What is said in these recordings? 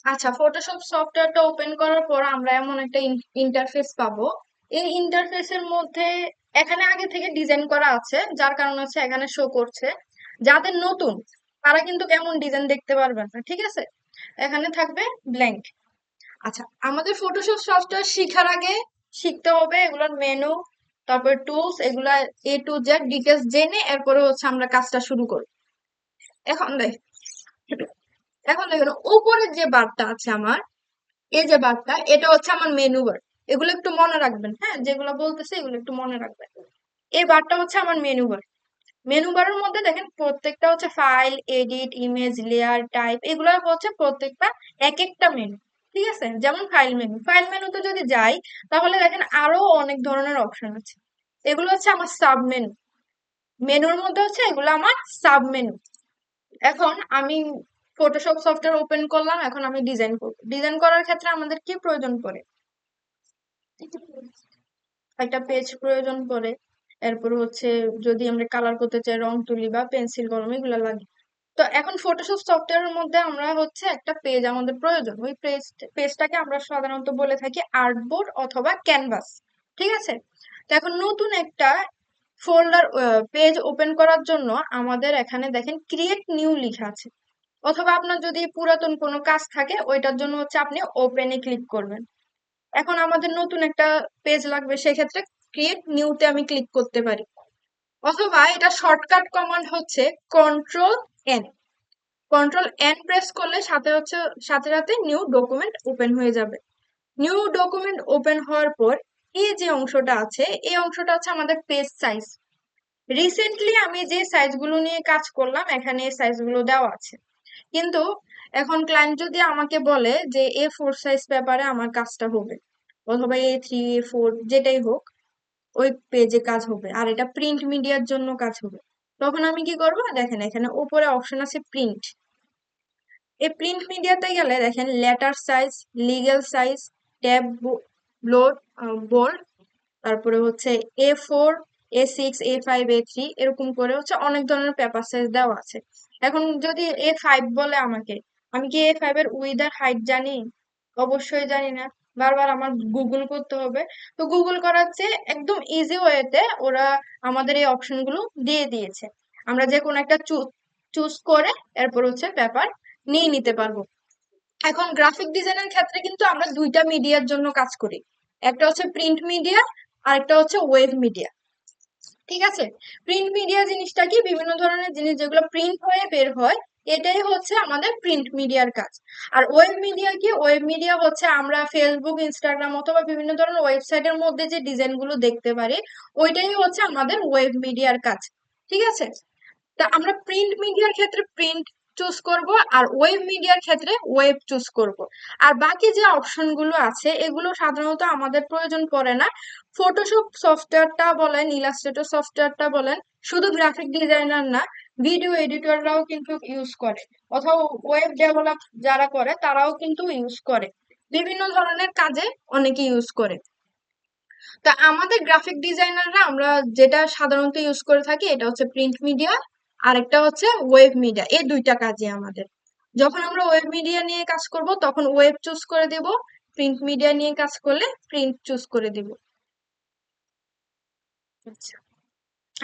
আচ্ছা, ফটোশপ সফটওয়্যারটা ওপেন করার পর আমরা এমন একটা ইন্টারফেস পাবো। এই ইন্টারফেসের মধ্যে এখানে আগে থেকে ডিজাইন করা আছে, যার কারণে হচ্ছে এখানে শো করছে। যাদের নতুন তারা কিন্তু কেমন ডিজাইন দেখতে পারবেন না, ঠিক আছে। এখানে থাকবে ব্ল্যাঙ্ক। আচ্ছা, আমাদের ফটোশপ সফটওয়্যার শিখার আগে শিখতে হবে এগুলোর মেনু, তারপর টুলস, এগুলা A to Z ডিটেলস জেনে এরপরে হচ্ছে আমরা কাজটা শুরু করি। এখন দেখ এখন দেখেন উপরে যে বারটা আছে আমার, এই যে বারটা, এটা হচ্ছে আমার মেনু বার। এগুলো একটু মনে রাখবেন, হ্যাঁ, যেগুলো বলতেছে এগুলো একটু মনে রাখবেন। এই বারটা হচ্ছে আমার মেনু বার। মেনু বারের মধ্যে দেখেন প্রত্যেকটা হচ্ছে file, edit, image, layer, type, এগুলো হচ্ছে প্রত্যেকটা এক একটা মেনু। ঠিক আছে, যেমন ফাইল মেনুতে যদি যাই তাহলে দেখেন আরো অনেক ধরনের অপশন আছে। এগুলো হচ্ছে আমার সাব মেনু। মেনুর মধ্যে হচ্ছে এগুলো আমার সাব মেনু। এখন আমি ফটোশপ সফটওয়্যার ওপেন করলাম, এখন আমি ডিজাইন করব। ডিজাইন করার ক্ষেত্রে আমাদের কি প্রয়োজন পড়ে? একটা পেজ প্রয়োজন পড়ে। এরপর হচ্ছে যদি আমরা কালার করতে চাই, রং তুলি বা পেন্সিল কলম, এগুলো লাগে। তো এখন ফটোশপ সফটওয়্যারের মধ্যে আমরা হচ্ছে একটা পেজ আমাদের প্রয়োজন। ওই পেজটাকে আমরা সাধারণত বলে থাকি আর্টবোর্ড অথবা ক্যানভাস। ঠিক আছে। তো এখন নতুন একটা ফোল্ডার পেজ ওপেন করার জন্য আমাদের এখানে দেখেন ক্রিয়েট নিউ লেখা আছে। অথবা আপনার যদি পুরাতন কোনো কাজ থাকে ওইটার জন্য হচ্ছে আপনি ওপেনে ক্লিক করবেন। এখন আমাদের নতুন একটা পেজ লাগবে, সেক্ষেত্রে ক্রিয়েট নিউতে আমি ক্লিক করতে পারি। অথবা এটা শর্টকাট কমান্ড হচ্ছে control N. Control N press করলে সাথে সাথে নিউ ডকুমেন্ট ওপেন হয়ে যাবে। নিউ ডকুমেন্ট ওপেন হওয়ার পর এই যে অংশটা আছে, এই অংশটা হচ্ছে আমাদের পেজ সাইজ। রিসেন্টলি আমি যে সাইজগুলো নিয়ে কাজ করলাম এখানে এই সাইজগুলো দেওয়া আছে। কিন্তু এখন ক্লায়েন্ট যদি আমাকে বলে যে A4 সাইজ পেপারে আমার কাজটা হবে, অথবা A3, A4 যেটাই হোক, ওই পেজে কাজ হবে আর এটা প্রিন্ট মিডিয়ার জন্য কাজ হবে, তখন আমি কি করব? দেখেন এখানে উপরে অপশন আছে প্রিন্ট। এই প্রিন্ট মিডিয়াতে গেলে দেখেন letter size, legal size, tab, bold, bold, তারপরে হচ্ছে A4, A6, A5, A3, এরকম করে হচ্ছে অনেক ধরনের পেপার সাইজ দেওয়া আছে। এখন যদি A5 বলে আমাকে, আমি কি A5 এর উইথ আর হাইট জানি? অবশ্যই জানি না। বারবার আমার গুগল করতে হবে। তো গুগল করার চেয়ে একদম ইজি ওয়েতে ওরা আমাদের এই অপশন গুলো দিয়ে দিয়েছে। আমরা যে কোনো একটা চুজ করে এরপর হচ্ছে পেপার নিয়ে নিতে পারবো। এখন গ্রাফিক ডিজাইনের ক্ষেত্রে কিন্তু আমরা দুইটা মিডিয়ার জন্য কাজ করি। একটা হচ্ছে প্রিন্ট মিডিয়া, আর একটা হচ্ছে ওয়েব মিডিয়া। ঠিক আছে। প্রিন্ট মিডিয়া জিনিসটা কি? বিভিন্ন ধরনের জিনিস যেগুলো প্রিন্ট হয়ে বের হয়, এটাই হচ্ছে আমাদের প্রিন্ট মিডিয়ার কাজ। আর ওয়েব মিডিয়া কি? ওয়েব মিডিয়া হচ্ছে আমরা ফেসবুক, ইনস্টাগ্রাম অথবা বিভিন্ন ধরনের ওয়েবসাইটের মধ্যে যে ডিজাইন গুলো দেখতে পারি, ওইটাই হচ্ছে আমাদের ওয়েব মিডিয়ার কাজ। ঠিক আছে। তা আমরা প্রিন্ট মিডিয়ার ক্ষেত্রে প্রিন্ট চুজ করব, আর ওয়েব মিডিয়ার ক্ষেত্রে ওয়েব চুজ করব। আর বাকি যে অপশন গুলো আছে এগুলো সাধারণত আমাদের প্রয়োজন পড়ে না। ফটোশপ সফটওয়্যারটা বলেন, ইলাস্ট্রেটর সফটওয়্যারটা বলেন, শুধু গ্রাফিক ডিজাইনার না, ভিডিও এডিটররাও কিন্তু ইউজ করে। অথবা ওয়েব ডেভেলপ যারা করে তারাও কিন্তু ইউজ করে। বিভিন্ন ধরনের কাজে অনেকে ইউজ করে। তা আমাদের গ্রাফিক ডিজাইনাররা আমরা যেটা সাধারণত ইউজ করে থাকি এটা হচ্ছে প্রিন্ট মিডিয়া, আরেকটা হচ্ছে ওয়েব মিডিয়া। এই দুইটা কাজই আমাদের। যখন আমরা ওয়েব মিডিয়া নিয়ে কাজ করব তখন ওয়েব চুজ করে দেব, প্রিন্ট মিডিয়া নিয়ে কাজ করলে প্রিন্ট চুজ করে দেব। আচ্ছা,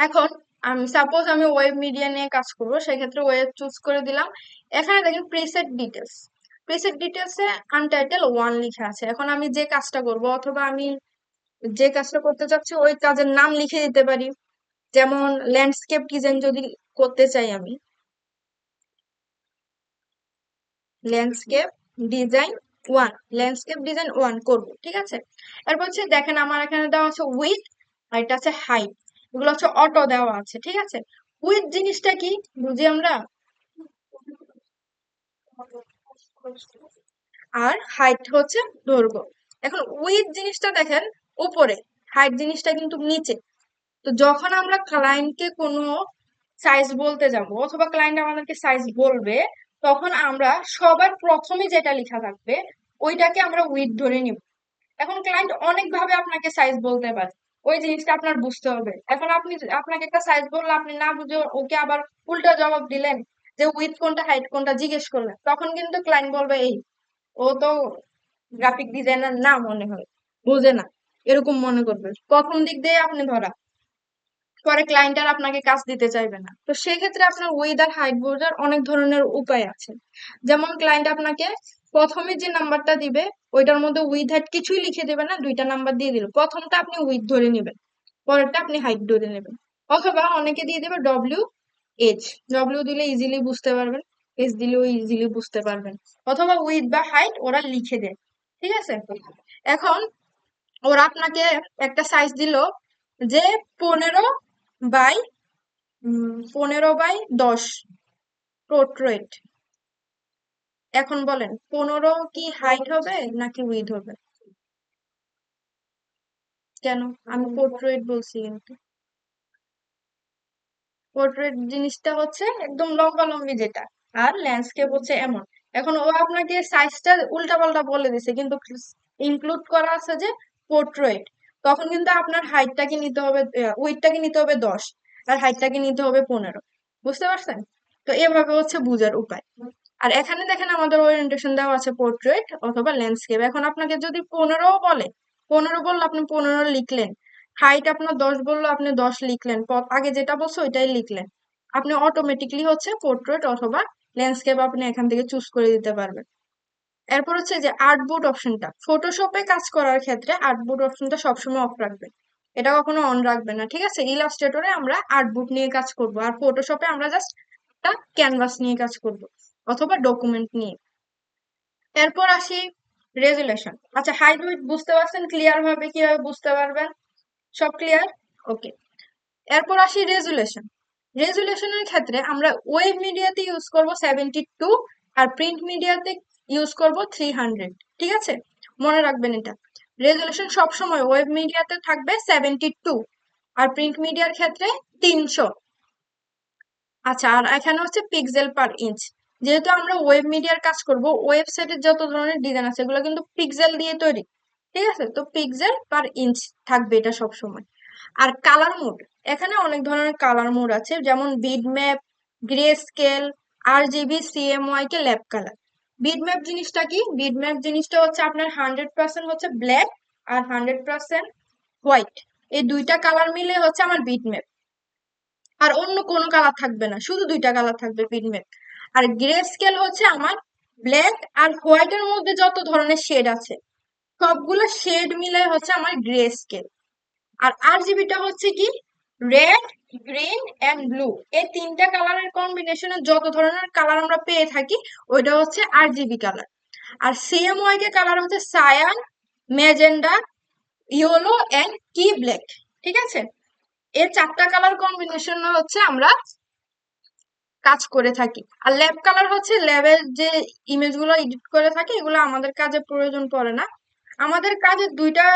এখন আমি সাপোজ আমি ওয়েব মিডিয়া নিয়ে কাজ করব, সেক্ষেত্রে ওয়েব চুজ করে দিলাম। এখানে দেখেন প্রিসেট ডিটেলস। প্রিসেট ডিটেলসে আনটাইটেল 1 লেখা আছে। এখন আমি যে কাজটা করব অথবা আমি যে কাজটা করতে চাচ্ছি ওই কাজের নাম লিখে দিতে পারি। যেমন ল্যান্ডস্কেপ ডিজাইন যদি করতে চাই আমি, ল্যান্ডস্কেপ ডিজাইন 1, ল্যান্ডস্কেপ ডিজাইন 1 করব। ঠিক আছে। এরপর হচ্ছে দেখেন আমার এখানে দেওয়া আছে উইথ, আর এটা আছে হাইট। এগুলো হচ্ছে অটো দেওয়া আছে। ঠিক আছে। উইথ জিনিসটা কি বুঝি আমরা, আর হাইট হচ্ছে দৈর্ঘ্য। এখন উইথ জিনিসটা দেখেন উপরে, হাইট জিনিসটা কিন্তু নিচে। তো যখন আমরা ক্লায়েন্টকে কোনো সাইজ বলতে যাব অথবা ক্লায়েন্ট আমাদেরকে সাইজ বলবে, তখন আমরা সবার প্রথমে যেটা লেখা থাকবে ওইটাকে আমরা উইথ ধরে নিব। এখন ক্লায়েন্ট অনেক ভাবে আপনাকে সাইজ বলতে পারে, ওই জিনিসটা আপনার বুঝতে হবে। এখন আপনাকে একটা সাইজ বললে আপনি না বুঝে ওকে আবার উল্টা জবাব দিলেন যে উইথ কোনটা হাইট কোনটা জিজ্ঞেস করলেন, তখন কিন্তু ক্লায়েন্ট বলবে এই। ও তো গ্রাফিক ডিজাইনার না মনে হয়, বোঝে না, এরকম মনে করবে, প্রথম দিক দিয়ে আপনি ধরা, পরে ক্লায়েন্ট আর আপনাকে কাজ দিতে চাইবে না। তো সেক্ষেত্রে আপনার উইথ আর হাইট বোঝার অনেক ধরনের উপায় আছে। যেমন ক্লায়েন্ট আপনাকে প্রথমে যে নাম্বারটা দিবে ওইটার মধ্যে উইথ হাইট কিছুই লিখে দেবে না, দুইটা নাম্বার দিয়ে দিল, প্রথমটা আপনি উইথ ধরে নেবেন, পরেরটা আপনি হাইট ধরে নেবেন। অথবা অনেকে দিয়ে দেবে ডব্লিউ এইচ, ডব্লিউ দিলে ইজিলি বুঝতে পারবেন, এইচ দিলেও ইজিলি বুঝতে পারবেন। অথবা উইথ বা হাইট ওরা লিখে দেয়, ঠিক আছে। এখন ওরা আপনাকে একটা সাইজ দিল যে 15 বাই 15 বাই 10 পোর্ট্রেট। এখন বলেন 15 কি হাইট হবে নাকি উইথ হবে? কেন? আমি পোর্ট্রেট বলছি কিন্তু। পোর্ট্রেট জিনিসটা হচ্ছে একদম লম্বা লম্বি যেটা, আর ল্যান্ডস্কেপ হচ্ছে এমন। এখন ও আপনাকে সাইজটা উল্টা পাল্টা বলে দিছে, কিন্তু ইনক্লুড করা আছে যে পোর্ট্রেট। তখন কিন্তু আপনার হাইটটাকে নিতে হবে, উইথটাকে নিতে হবে 10, আর হাইটটাকে নিতে হবে 15। বুঝতে পারছেন? তো এভাবে হচ্ছে বুঝার উপায়। আর এখানে দেখেন আমাদের ওরিয়েন্টেশন দেওয়া আছে পোর্ট্রেট অথবা ল্যান্ডস্কেপ। এখন আপনাকে যদি 15 বলে, 15 বললে আপনি 15 লিখলেন, হাইট আপনার 10 বললো আপনি 10 লিখলেন, আগে যেটা বলছো ওইটাই লিখলেন। আপনি অটোমেটিকলি হচ্ছে পোর্ট্রেট অথবা ল্যান্ডস্কেপ আপনি এখান থেকে চুজ করে দিতে পারবেন। এরপর হচ্ছে যে আর্টবোর্ড অপশনটা, ফটোশপে কাজ করার ক্ষেত্রে আর্টবোর্ড অপশনটা সবসময় অফ রাখবেন, এটা কখনো অন রাখবেন না, ঠিক আছে। ইলাস্ট্রেটরে আমরা আর্টবোর্ড নিয়ে কাজ করব, আর ফটোশপে আমরা জাস্ট একটা ক্যানভাস নিয়ে কাজ করব অথবা ডকুমেন্ট নিয়ে। এরপর আসি রেজুলেশন। আচ্ছা, হাইট উইডথ বুঝতে পারছেন ক্লিয়ার ভাবে, কিভাবে বুঝতে পারবেন? সব ক্লিয়ার? ওকে। এরপর আসি রেজুলেশন। রেজুলেশনের ক্ষেত্রে আমরা ওয়েব মিডিয়াতে ইউজ করব 72, আর প্রিন্ট মিডিয়াতে ইউজ করব 300, ঠিক আছে। মনে রাখবেন এটা, রেজুলেশন সবসময় ওয়েব মিডিয়াতে থাকবে 72, আর প্রিন্ট মিডিয়ার ক্ষেত্রে 300। আচ্ছা, আর এখানে হচ্ছে পিক্সেল পার ইঞ্চ। যেহেতু আমরা ওয়েব মিডিয়ার কাজ করব, ওয়েবসাইটের যত ধরনের ডিজাইন আছে এগুলো কিন্তু পিক্সেল দিয়ে তৈরি, ঠিক আছে। তো পিক্সেল পার ইঞ্চ থাকবে এটা সব সময়। আর কালার মোড, এখানে অনেক ধরনের কালার মোড আছে, যেমন bitmap, grey scale, RGB, CMYK, কে ল্যাব কালার। বিটম্যাপ জিনিসটা কি? বিটম্যাপ জিনিসটা হচ্ছে আপনার 100% হচ্ছে ব্ল্যাক আর 100% হোয়াইট, এই দুইটা কালার মিলে হচ্ছে আমার বিটম্যাপ। আর অন্য কোনো কালার থাকবে না, শুধু দুইটা কালার থাকবে বিটম্যাপ। আর গ্রে স্কেল হচ্ছে আমার ব্ল্যাক আর হোয়াইটের মধ্যে যত ধরনের শেড আছে সবগুলো শেড মিলে হচ্ছে আমার গ্রে স্কেল। আর RGBটা হচ্ছে কি? রেড, গ্রিন এন্ড ব্লু, এই তিনটা কালারের কম্বিনেশনে যত ধরনের কালার আমরা পেয়ে থাকি ওইটা হচ্ছে RGB কালার। আর CMYK কালার হচ্ছে সায়ান, ম্যাজেন্ডা, ইয়েলো এন্ড কি ব্ল্যাক, ঠিক আছে। এই চারটা কালার কম্বিনেশন হচ্ছে আমরা কাজ করে থাকি। আর ল্যাব কালার হচ্ছে ল্যাবের যে ইমেজ গুলো এডিট করে থাকি, এগুলো আমাদের কাজে প্রয়োজন পড়ে না। আমাদের কাজে দুইটা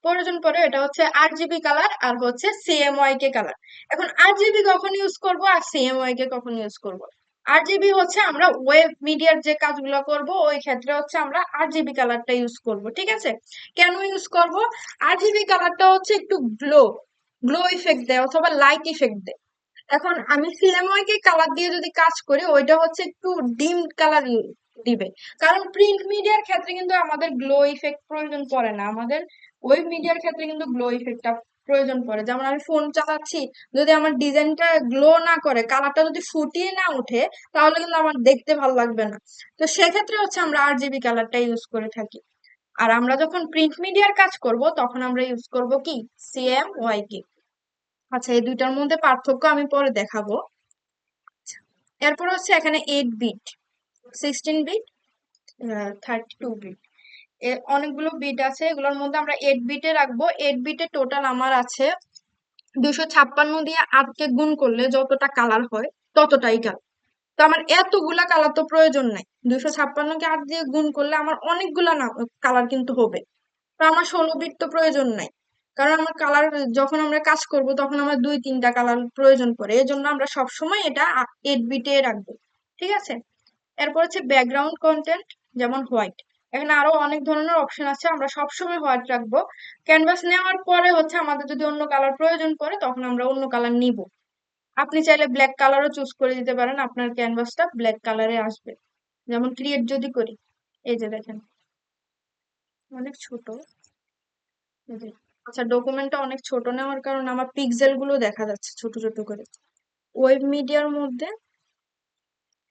প্রয়োজন পড়ে, এটা হচ্ছে RGB কালার আর হচ্ছে CMYK কালার। এখন RGB কখন ইউজ করব আর CMYK কখন ইউজ করব? RGB হচ্ছে আমরা ওয়েব মিডিয়ার যে কাজগুলো করব ওই ক্ষেত্রে হচ্ছে আমরা RGB কালারটা ইউজ করব, ঠিক আছে। কেন ইউজ করব? RGB কালারটা হচ্ছে একটু গ্লো গ্লো ইফেক্ট দেয় অথবা লাইট ইফেক্ট দেয়। এখন আমি সিএমওয়াই কালার দিয়ে যদি কাজ করি ওইটা হচ্ছে একটু ডিম কালার দিবে। কারণ প্রিন্ট মিডিয়ার ক্ষেত্রে কিন্তু আমাদের গ্লো ইফেক্ট প্রয়োজন পড়ে না, আমাদের ওয়েব মিডিয়ার ক্ষেত্রে কিন্তু গ্লো ইফেক্টটা প্রয়োজন পড়ে। যেমন আমি ফোন চালাচ্ছি, যদি আমার ডিজাইনটা গ্লো না করে, কালারটা যদি ফুটিয়ে না উঠে, তাহলে কিন্তু আমার দেখতে ভালো লাগবে না। তো সেক্ষেত্রে হচ্ছে আমরা RGB কালারটা ইউজ করে থাকি। আর আমরা যখন প্রিন্ট মিডিয়ার কাজ করব তখন আমরা ইউজ করব কি? CMYK। আচ্ছা, এই দুইটার মধ্যে পার্থক্য আমি পরে দেখাবো। এরপর হচ্ছে এখানে 8 বিট, 16 বিট, 32 বিট, অনেকগুলো বিট আছে, এগুলোর মধ্যে আমরা 8 বিটে রাখবো। 8 বিটে টোটাল আমার আছে 256 দিয়ে 8কে গুণ করলে যতটা কালার হয় ততটাই কালার। তো আমার এতগুলা কালার তো প্রয়োজন নাই, 256কে 8 দিয়ে গুণ করলে আমার অনেকগুলা না কালার কিন্তু হবে। তো আমার 16 বিট তো প্রয়োজন নাই, কারণ আমার কালার যখন আমরা কাজ করব তখন আমার 2-3টা কালার প্রয়োজন পড়ে, এই জন্য আমরা সবসময় এটা 8 বিটে রাখবো, ঠিক আছে। এরপর হচ্ছে ব্যাকগ্রাউন্ড কন্টেন্ট, যেমন হোয়াইট। এখানে আরো অনেক ধরনের অপশন আছে, আমরা সবসময় হোয়াইট রাখবো। ক্যানভাস নেওয়ার পরে হচ্ছে আমাদের যদি অন্য কালার প্রয়োজন পড়ে তখন আমরা অন্য কালার নিব। আপনি চাইলে ব্ল্যাক কালারও চুজ করে দিতে পারেন, আপনার ক্যানভাসটা ব্ল্যাক কালারে আসবে। যেমন ক্রিয়েট যদি করি, এই যে দেখেন অনেক ছোট। এই যে। আচ্ছা, ডকুমেন্টটা অনেক ছোট নেওয়ার কারণে আমার পিক্সেল গুলো দেখা যাচ্ছে ছোট ছোট করে। ওয়েব মিডিয়ার মধ্যে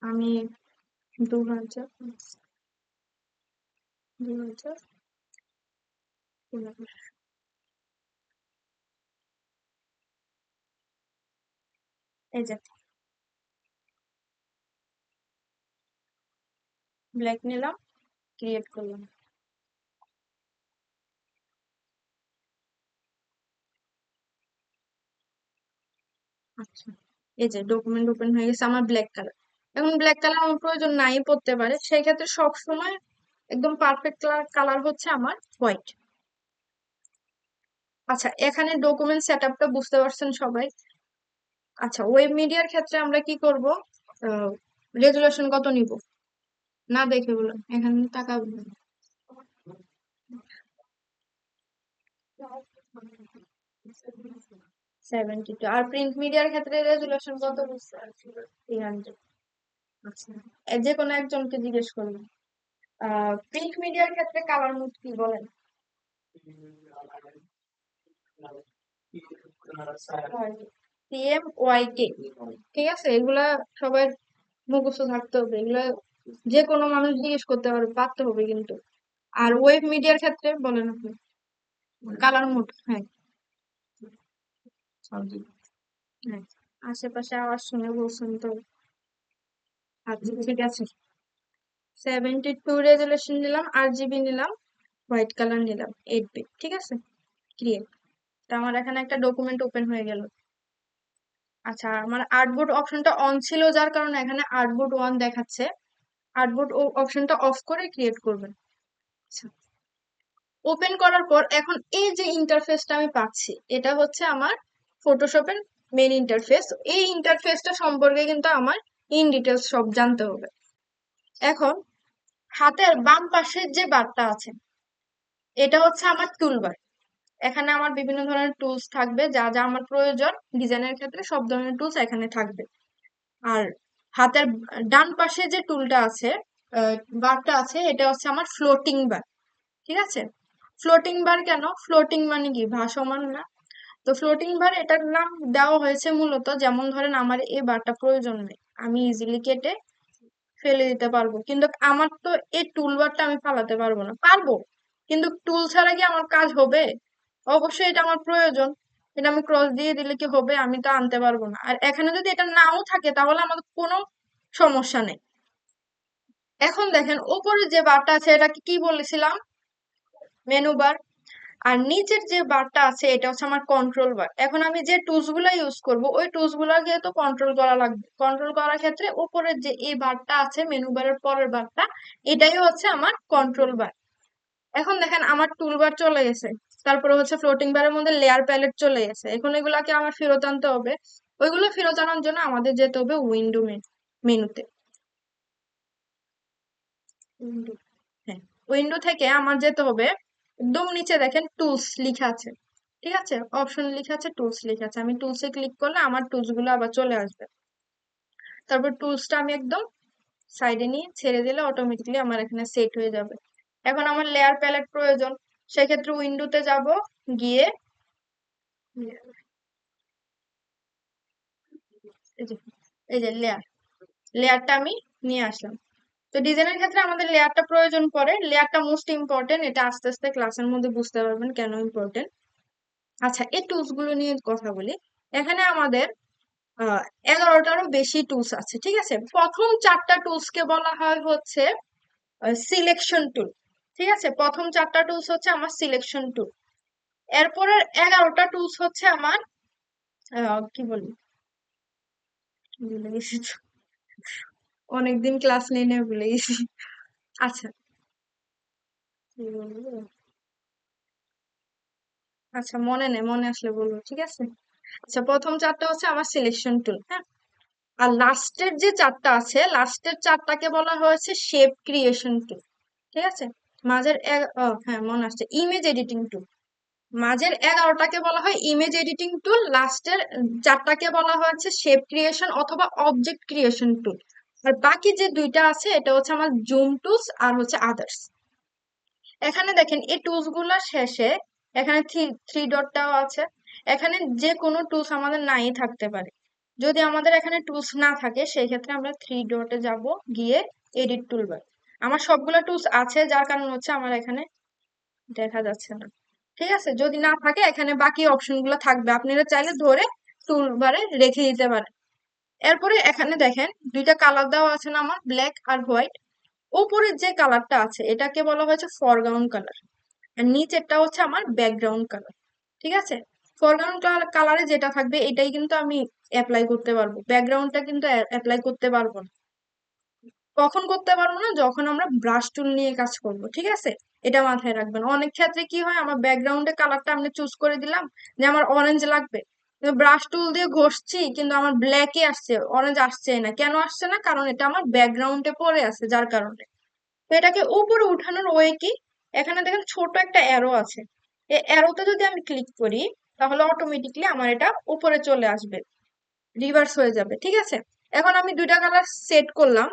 আমি 2000 2000 এই যে ব্ল্যাক নিলাম, ক্রিয়েট করলাম। আচ্ছা, এই যে ডকুমেন্ট ওপেন হয়ে গেছে আমার ব্ল্যাক কালার। এখন ব্ল্যাক কালার আমার প্রয়োজন নাই পড়তে পারে, সেই ক্ষেত্রে সব সময় একদম পারফেক্ট কালার হচ্ছে আমার হোয়াইট। আচ্ছা, এখানে ডকুমেন্ট সেটআপটা বুঝতে পারছেন সবাই। আচ্ছা, ওয়েব মিডিয়ার ক্ষেত্রে আমরা কি করব, রেজুলেশন কত নিব না দেখে বলুন, এখানে টাকা 72। আর প্রিন্ট মিডিয়ার ক্ষেত্রে রেজুলেশন কত বুঝতে 300। আচ্ছা, যে কোনো একজনকে জিজ্ঞেস করলাম। প্রিন্ট মিডিয়ার ক্ষেত্রে কালার মোড কি বলেন? CMYK, ঠিক আছে, এগুলা সবাই মুখস্থ থাকতে হবে, এগুলা যে কোনো মানুষ জিজ্ঞেস করতে পারবে, পারতে হবে কিন্তু। আর ওয়েব মিডিয়ার ক্ষেত্রে বলেন আপনি। কালার মোড, হ্যাঁ। সবই, হ্যাঁ। আশেপাশে আওয়াজ শুনে বলছেন তো। আচ্ছা, ঠিক আছে। 72 রেজুলেশন নিলাম, RGB নিলাম, হোয়াইট কালার নিলাম, 8 বিট, ঠিক আছে, ক্রিয়েট। তা আমার এখানে একটা ডকুমেন্ট ওপেন হয়ে গেল। আচ্ছা, আমার আর্টবোর্ড অপশনটা অন ছিল যার কারণে এখানে আর্টবোর্ড 1 দেখাচ্ছে। আর্টবোর্ড অপশনটা অফ করে ক্রিয়েট করবেন। আচ্ছা, ওপেন করার পর এখন এই যে ইন্টারফেসটা আমি পাচ্ছি, এটা হচ্ছে আমার ফটোশপের মেন ইন্টারফেস। এই ইন্টারফেসটা সম্পর্কে কিন্তু আমার ইন ডিটেলস সব জানতে হবে। এখন হাতের বাম পাশের যে বারটা আছে, এটা হচ্ছে আমার টুলবার। এখানে আমার বিভিন্ন ধরনের টুলস থাকবে, যা যা আমার প্রয়োজন ডিজাইনের ক্ষেত্রে সব ধরনের টুলস এখানে থাকবে। আর হাতের ডান পাশে যে টুলটা আছে, বারটা আছে, এটা হচ্ছে আমার ফ্লোটিং বার, ঠিক আছে। ফ্লোটিং বার কেন, ফ্লোটিং মানে কি ভাসমান না? তো ফ্লোটিং বার এটার নাম দেওয়া হয়েছে মূলত, যেমন ধরেন আমার এই বারটা প্রয়োজন নেই, আমি ইজিলি কেটে ফেলে দিতে পারবো, কিন্তু আমার তো এই টুল বারটা আমি ফালাতে পারবো না, পারবো কিন্তু টুল ছাড়া কি আমার কাজ হবে? অবশ্যই এটা আমার প্রয়োজন। এটা আমি ক্রস দিয়ে দিলে কি হবে? আমি তো আনতে পারবো না। আর এখানে যদি এটা নাও থাকে তাহলে আমাদের কোনো সমস্যা নেই। এখন দেখেন উপরে যে বারটা আছে এটাকে কি বলেছিলাম, মেনু বার। আর নিচের যে বারটা আছে এটা হচ্ছে আমার কন্ট্রোল বার। এখন আমি যে টুলস গুলা ইউজ করবো ওই টুলস গুলাকে তো কন্ট্রোল করা লাগবে। কন্ট্রোল করার ক্ষেত্রে উপরের যে এই বারটা আছে, মেনু বারের পরের বারটা, এটাই হচ্ছে আমার কন্ট্রোল বার। এখন দেখেন আমার টুল বার চলে গেছে, তারপরে হচ্ছে ফ্লোটিং বারের মধ্যে লেয়ার প্যালেট চলে গেছে। এখন এগুলাকে আমার ফেরত আনতে হবে। ওইগুলো ফেরত আনার জন্য আমাদের যেতে হবে উইন্ডো মেনুতে। উইন্ডো, হ্যাঁ, উইন্ডো থেকে আমার যেতে হবে একদম নিচে, দেখেন টুলস লিখা আছে, ঠিক আছে, অপশন লিখা আছে, টুলস লিখা আছে। আমি টুলসে ক্লিক করলে আমার টুলস গুলো আবার চলে আসবে। তারপর টুলসটা আমি একদম সাইডে নিয়ে ছেড়ে দিলে অটোমেটিকলি আমার এখানে সেট হয়ে যাবে। এখন আমার লেয়ার প্যালেট প্রয়োজন, সেক্ষেত্রে উইন্ডোতে যাব, গিয়ে এই যে এই যে লেয়ারটা আমি নিয়ে আসলাম। তো ডিজাইনের ক্ষেত্রে আমাদের লেয়ারটা প্রয়োজন পড়ে, লেয়ারটা মোস্ট ইম্পর্টেন্ট, এটা আস্তে আস্তে ক্লাসের মধ্যে বুঝতে পারবেন কেন ইম্পর্টেন্ট। আচ্ছা, এই টুলস গুলো নিয়ে কথা বলি। এখানে আমাদের 11টারও বেশি টুলস আছে, ঠিক আছে। প্রথম 4টা টুলস কে বলা হয় হচ্ছে সিলেকশন টুল, ঠিক আছে। প্রথম 4টা টুলস হচ্ছে আমার সিলেকশন টুল। এরপরের 11টা টুলস হচ্ছে আমার কি বলি, ভুলে গেছি তো। অনেকদিন ক্লাস নেই না, ভুলে গেছি। আচ্ছা, কি বলবো, আচ্ছা মনে নেই, মনে আসলে বলবো, ঠিক আছে। আচ্ছা, প্রথম 4টা হচ্ছে আমার সিলেকশন টুল, হ্যাঁ। আর লাস্টের যে 4টা আছে, লাস্টের 4টাকে বলা হয়েছে শেপ ক্রিয়েশন টুল, ঠিক আছে। হ্যাঁ মনে আসছে, ইমেজ এডিটিং টুল। মাঝের 11টাকে বলা হয় ইমেজ এডিটিং টুল, লাস্টের 4টাকে বলা হয়েছে শেপ ক্রিয়েশন অথবা অবজেক্ট ক্রিয়েশন টুল। আর বাকি যে দুইটা আছে এটা হচ্ছে আমার জুম টুলস আর হচ্ছে আদার্স। এখানে দেখেন এই টুলস গুলার শেষে এখানে থ্রি ডটটাও আছে। এখানে যে কোনো টুলস আমাদের নাই থাকতে পারে। যদি আমাদের এখানে টুলস না থাকে সেই ক্ষেত্রে আমরা থ্রি ডটে যাব, গিয়ে এডিট টুলবার। আমার সবগুলো টুলস আছে যার কারণ হচ্ছে আমার এখানে দেখা যাচ্ছে না। ঠিক আছে, যদি না থাকে এখানে বাকি অপশন গুলো থাকবে, আপনারা চাইলে ধরে টুলবারে রেখে দিতে পারেন। এরপরে এখানে দেখেন দুইটা কালার দেওয়া আছে না, আমার ব্ল্যাক আর হোয়াইট। উপরের যে কালারটা আছে এটাকে বলা হয়েছে ফরগ্রাউন্ড কালার, আর নিচেরটা হচ্ছে আমার ব্যাকগ্রাউন্ড কালার। ঠিক আছে, ফরগ্রাউন্ড কালারে যেটা থাকবে এটাই কিন্তু আমি অ্যাপ্লাই করতে পারবো, ব্যাকগ্রাউন্ডটা কিন্তু অ্যাপ্লাই করতে পারবো না। কখন করতে পারবো না? যখন আমরা ব্রাশ টুল নিয়ে কাজ করব। ঠিক আছে, এটা মাথায় রাখবেন। অনেক ক্ষেত্রে কি হয়, আমার ব্যাকগ্রাউন্ডে কালারটা আমি চুজ করে দিলাম যে আমার অরেঞ্জ লাগবে, ব্রাশ টুল দিয়ে ঘষছি কিন্তু আমার ব্ল্যাকই আসছে, অরেঞ্জ আসছে না। কেন আসছে না? কারণ এটা আমার ব্যাকগ্রাউন্ডে পড়ে আছে, যার কারণে। তো এটাকে উপরে উঠানোর ওয়ে কি, এখানে দেখেন ছোট একটা অ্যারো আছে, এই অ্যারোতে যদি আমি ক্লিক করি তাহলে অটোমেটিকলি আমার এটা উপরে চলে আসবে, রিভার্স হয়ে যাবে। ঠিক আছে, এখন আমি দুইটা কালার সেট করলাম।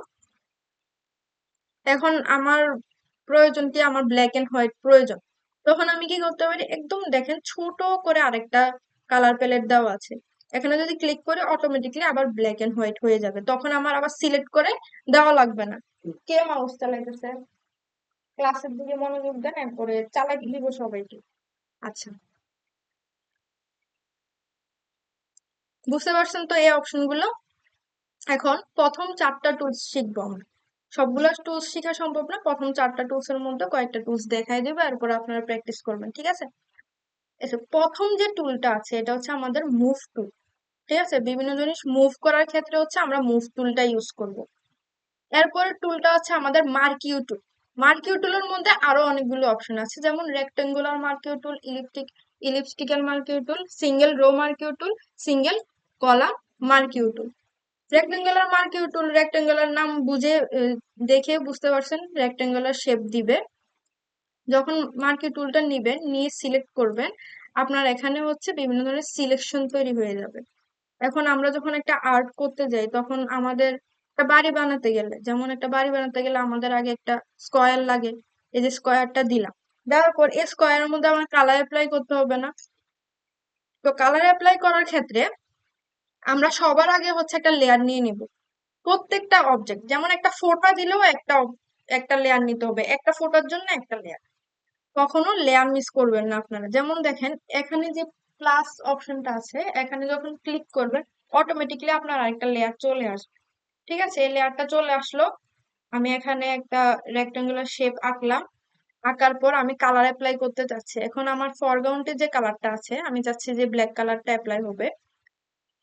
এখন আমার প্রয়োজন কি, আমার ব্ল্যাক এন্ড হোয়াইট প্রয়োজন। তখন আমি কি করতে পারি, একদম দেখেন ছোট করে আরেকটা কালার প্যালেট দেওয়া আছে, এখানে যদি ক্লিক করে অটোমেটিকলি আবার ব্ল্যাক এন্ড হোয়াইট হয়ে যাবে, তখন আমার আবার সিলেক্ট করে দেওয়া লাগবে না। কে মাউস চালাইতেছে? ক্লাসের দিকে মনোযোগ দেন, এরপরে চালাই দিব সবাইকে। আচ্ছা, বুঝতে পারছেন তো এই অপশন গুলো? এখন প্রথম চারটা টুলস শিখবো আমরা। সবগুলা টুলস শেখা সম্ভব না, প্রথম চারটা টুলস এর মধ্যে কয়েকটা টুলস দেখাই দেবো, এরপর আপনারা প্র্যাকটিস করবেন। ঠিক আছে, এসে প্রথম যে টুলটা আছে এটা হচ্ছে আমাদের মুভ টুল। ঠিক আছে, বিভিন্ন জিনিস মুভ করার ক্ষেত্রে হচ্ছে আমরা মুভ টুলটা ইউজ করব। এরপরের টুলটা হচ্ছে আমাদের মার্কিউ টুল। মার্কিউ টুলের মধ্যে আরো অনেকগুলো অপশন আছে, যেমন রেক্টেঙ্গুলার মার্কিউ টুল, ইলিপস্টিক্যাল মার্কিউ টুল, সিঙ্গেল রো মার্কিউ টুল, সিঙ্গেল কলাম মার্কিউ টুল। রেক্টেঙ্গুলার মার্কিউ টুল, রেক্টেঙ্গুলার নাম বুঝে দেখে বুঝতে পারছেন রেক্টেঙ্গুলার শেপ দিবে। যখন মার্কি টুলটা নিবেন, নিয়ে সিলেক্ট করবেন, আপনার এখানে হচ্ছে বিভিন্ন ধরনের সিলেকশন তৈরি হয়ে যাবে। এখন আমরা যখন একটা আর্ট করতে যাই তখন আমাদের একটা বাড়ি বানাতে গেলে, যেমন একটা বাড়ি বানাতে গেলে আমাদের আগে একটা স্কোয়ার লাগে। এই যে স্কোয়ারটা দিলাম, দেওয়ার পর এই স্কোয়ারের মধ্যে আমার কালার অ্যাপ্লাই করতে হবে না? তো কালার অ্যাপ্লাই করার ক্ষেত্রে আমরা সবার আগে হচ্ছে একটা লেয়ার নিয়ে নিব। প্রত্যেকটা অবজেক্ট, যেমন একটা ফোঁটা দিলেও একটা লেয়ার নিতে হবে, একটা ফোঁটার জন্য একটা লেয়ার। কখনো লেয়ার মিস করবেন না আপনারা। যেমন দেখেন এখানে যে প্লাস অপশনটা আছে, এখানে যখন ক্লিক করবেন অটোমেটিকলি আপনার আরেকটা লেয়ার চলে আসবে। ঠিক আছে, এই লেয়ারটা চলে আসলো। আমি এখানে একটা রেক্টাঙ্গুলার শেপ আঁকলাম, আঁকার পর আমি কালার অ্যাপ্লাই করতে চাচ্ছি। এখন আমার ফরগ্রাউন্ডে যে কালারটা আছে আমি চাচ্ছি যে ব্ল্যাক কালারটা অ্যাপ্লাই হবে।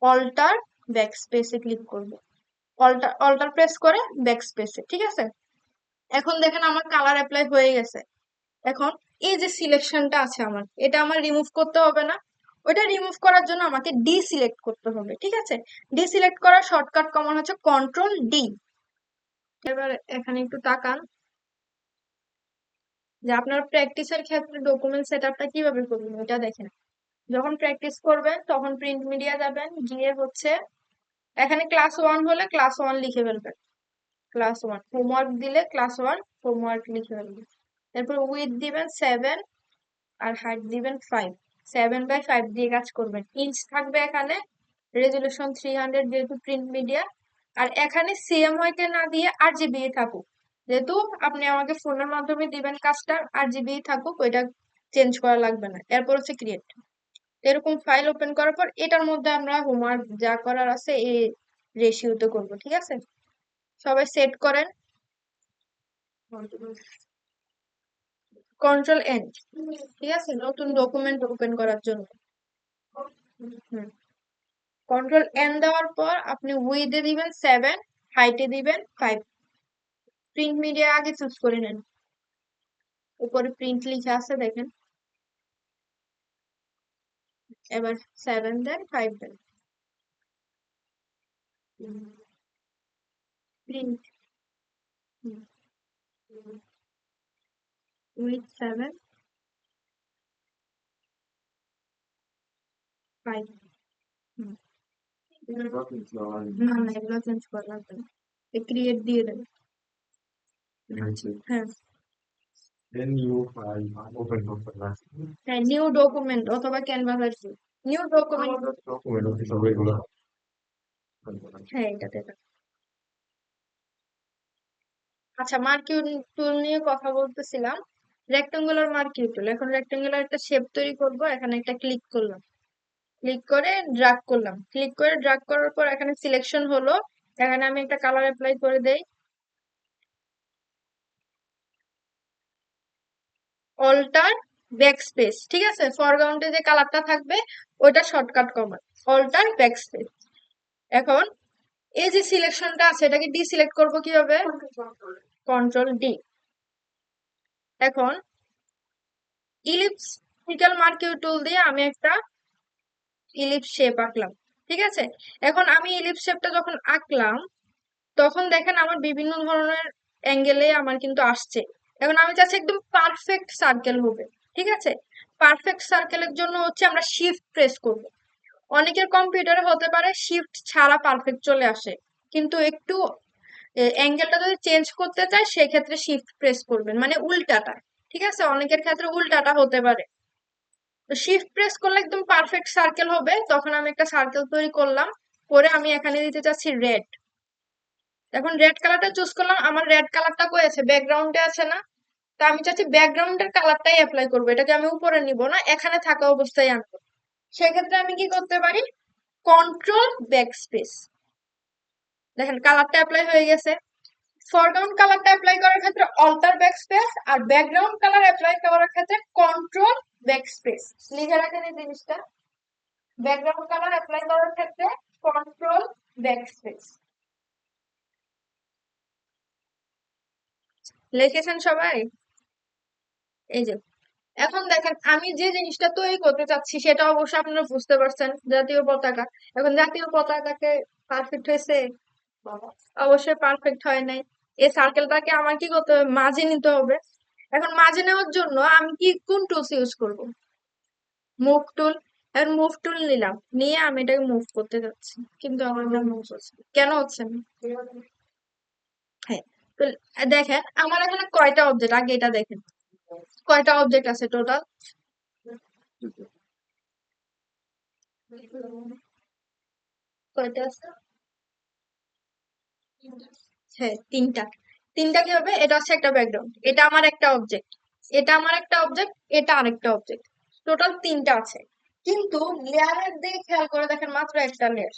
অল্টার ব্যাক স্পেসে ক্লিক করব, অল্টার অল্টার প্রেস করে ব্যাক স্পেসে। ঠিক আছে, এখন দেখেন আমার কালার অ্যাপ্লাই হয়ে গেছে। এখন এই যে সিলেকশনটা আছে আমার, এটা আমার রিমুভ করতে হবে না? ওইটা রিমুভ করার জন্য আমাকে ডিসিলেক্ট করতে হবে। ঠিক আছে, ডিসিলেক্ট করার শর্টকাট কমন হচ্ছে কন্ট্রোল ডি। এবার এখানে একটু তাকান যে আপনার প্র্যাকটিসের ক্ষেত্রে ডকুমেন্ট সেটআপটা কিভাবে করবেন এটা দেখেন। যখন প্র্যাকটিস করবেন তখন প্রিন্ট মিডিয়া যাবেন, গিয়ে হচ্ছে এখানে ক্লাস 1 হলে ক্লাস 1 লিখে ফেলবেন, ক্লাস 1 হোমওয়ার্ক দিলে ক্লাস 1 হোমওয়ার্ক লিখে ফেলবেন। এরপর উইথ দিবেন 7 আর হাইট দিবেন 5, 7/5 দিয়ে কাজ করবেন। ইঞ্চ থাকবে এখানে, রেজুলেশন 300 যেহেতু প্রিন্ট মিডিয়া। আর এখানে সিএমওয়াই না দিয়ে আরজিবি থাকুক, যেহেতু আপনি আমাকে ফোনের মাধ্যমে দিবেন কাজটা, আরজিবি থাকুক, ওইটা চেঞ্জ করা লাগবে না। এরপর হচ্ছে ক্রিয়েট। এরকম ফাইল ওপেন করার পর এটার মধ্যে আমরা হোমওয়ার্ক যা করার আছে এই রেশিওতে করব। ঠিক আছে, সবাই সেট করেন, কন্ট্রোল এন। ঠিক আছে, নতুন ডকুমেন্ট ওপেন করার জন্য। হুম, কন্ট্রোল এন দেওয়ার পর আপনি উইডে দিবেন 7, হাইটে দিবেন 5। প্রিন্ট মিডিয়া আগে চুজ করে নেন, উপরে প্রিন্ট লিখে আছে দেখেন। এবার 7 দেন, 5 দেন, প্রিন্ট উইথ 7, 5। না না, এগুলো চেঞ্জ করা লাগবে না। ক্রিয়েট দিয়ে দেন। হ্যাঁ Then you open last. হ্যাঁ, নিউ ডকুমেন্ট অথবা ক্যানভাস আর কি, নিউ ডকুমেন্ট। Document office হবে এগুলো। হ্যাঁ এটাতে দাও। আচ্ছা, মার্কিউ টুল নিয়ে কথা বলতেছিলাম। রেক্টাঙ্গুলার মার্কিউ টুল, এখন রেক্টাঙ্গুলার একটা শেপ তৈরি করব, এখানে একটা ক্লিক করলাম, ক্লিক করে ড্রাগ করলাম, ক্লিক করে ড্রাগ করার পর এখানে সিলেকশন হলো, এখানে আমি একটা কালার অ্যাপ্লাই করে দেই, অল্টার ব্যাকস্পেস, ঠিক আছে, ফরগ্রাউন্ডে যে কালারটা থাকবে ওইটা শর্টকাট কমান্ড, অল্টার ব্যাকস্পেস। এখন এই যে সিলেকশনটা আছে এটাকে ডিসিলেক্ট করব কিভাবে, কন্ট্রোল ডি। এখন ইলিপসিক্যাল মার্কিউ টুল দিয়ে আমি একটা ইলিপস শেপ আঁকলাম, ঠিক আছে। এখন আমি ইলিপস শেপটা যখন আঁকলাম তখন দেখেন আমার বিভিন্ন ধরনের অ্যাঙ্গেলে আমার কিন্তু আসছে। এখন আমি চাচ্ছি একদম পারফেক্ট সার্কেল হবে, ঠিক আছে। পারফেক্ট সার্কেলের জন্য হচ্ছে আমরা শিফট প্রেস করব। অনেকের কম্পিউটারে হতে পারে শিফট ছাড়া পারফেক্ট চলে আসে, কিন্তু একটু অ্যাঙ্গেলটা যদি চেঞ্জ করতে চায় সেক্ষেত্রে শিফট প্রেস করবেন, মানে উল্টাটা, ঠিক আছে, অনেকের ক্ষেত্রে উল্টাটা হতে পারে। তো শিফট প্রেস করলে একদম পারফেক্ট সার্কেল হবে। তখন আমি একটা সার্কেল তৈরি করলাম, করে আমি এখানে দিতে চাচ্ছি রেড। এখন রেড কালারটা চুজ করলাম, আমার রেড কালারটা কই আছে, ব্যাকগ্রাউন্ডে আছে না, তো আমি চাচ্ছি ব্যাকগ্রাউন্ডের কালারটাই অ্যাপ্লাই করবো, এটাকে আমি উপরে নিব না, এখানে থাকা অবস্থায় আনবো। সেক্ষেত্রে আমি কি করতে পারি, কন্ট্রোল ব্যাকস্পেস, দেখেন কালারটা অ্যাপ্লাই হয়ে গেছে। ফরগ্রাউন্ড কালারটা অ্যাপ্লাই করার ক্ষেত্রে অল্টার ব্যাকস্পেস, আর ব্যাকগ্রাউন্ড কালার অ্যাপ্লাই করার ক্ষেত্রে কন্ট্রোল ব্যাকস্পেস। লিখে রাখেন এই জিনিসটা, ব্যাকগ্রাউন্ড কালার অ্যাপ্লাই করার ক্ষেত্রে কন্ট্রোল ব্যাকস্পেস। লিখেছেন সবাই? এই যে এখন দেখেন আমি যে জিনিসটা তৈরি করতে চাচ্ছি সেটা অবশ্যই আপনারা বুঝতে পারছেন, জাতীয় পতাকা। এখন জাতীয় পতাকাকে পারফেক্ট হয়েছে, অবশ্যই পারফেক্ট হয় নাই। এই সার্কেলটাকে আমার কি করতে হবে, মাঝে নিতে হবে। এখন মাঝে নেওয়ার জন্য আমি কি কোন টুলস ইউজ করব, মুভ টুল। এখন মুভ টুল নিলাম, নিয়ে আমি এটাকে মুভ করতে যাচ্ছি, কিন্তু আমার এটা মুভ হচ্ছে না। কেন হচ্ছে না, হ্যাঁ, তো দেখেন আমার এখানে কয়টা অবজেক্ট, আগে এটা দেখেন কয়টা অবজেক্ট আছে টোটাল, কয়টা আছে, হ্যাঁ তিনটা। তিনটা কি হবে, এটা হচ্ছে একটা ব্যাকগ্রাউন্ড, এটা আমার একটা অবজেক্ট, এটা আমার একটা অবজেক্ট, এটা আরেকটা অবজেক্ট, টোটাল তিনটা আছে। কিন্তু লেয়ারের দিকে খেয়াল করে দেখেন মাত্র একটা লেয়ার,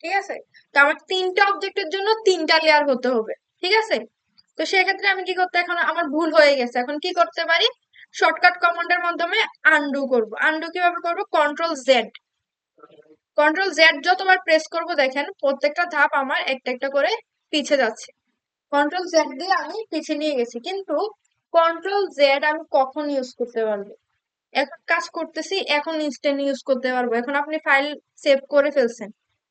ঠিক আছে। তো আমার তিনটা অবজেক্টের জন্য তিনটা লেয়ার হতে হবে, ঠিক আছে। তো সেক্ষেত্রে আমি কি করতে, এখন আমার ভুল হয়ে গেছে, এখন কি করতে পারি, শর্টকাট কমান্ডের মাধ্যমে আনডু করব। আনডু কিভাবে করব, কন্ট্রোল জেড, কন্ট্রোল জেড যতবার প্রেস করব দেখেন প্রত্যেকটা ধাপ আমার একটা একটা করে পিছে যাচ্ছে। কন্ট্রোল জেড দিয়ে আমি পিছিয়ে নিয়ে গেছি, কিন্তু কন্ট্রোল জেড আমি কখন ইউজ করতে পারবো, এখন কাজ করতেছি, এখন ইনস্ট্যান্ট ইউজ করতে পারবো। এখন আপনি ফাইল সেভ করে ফেলছেন,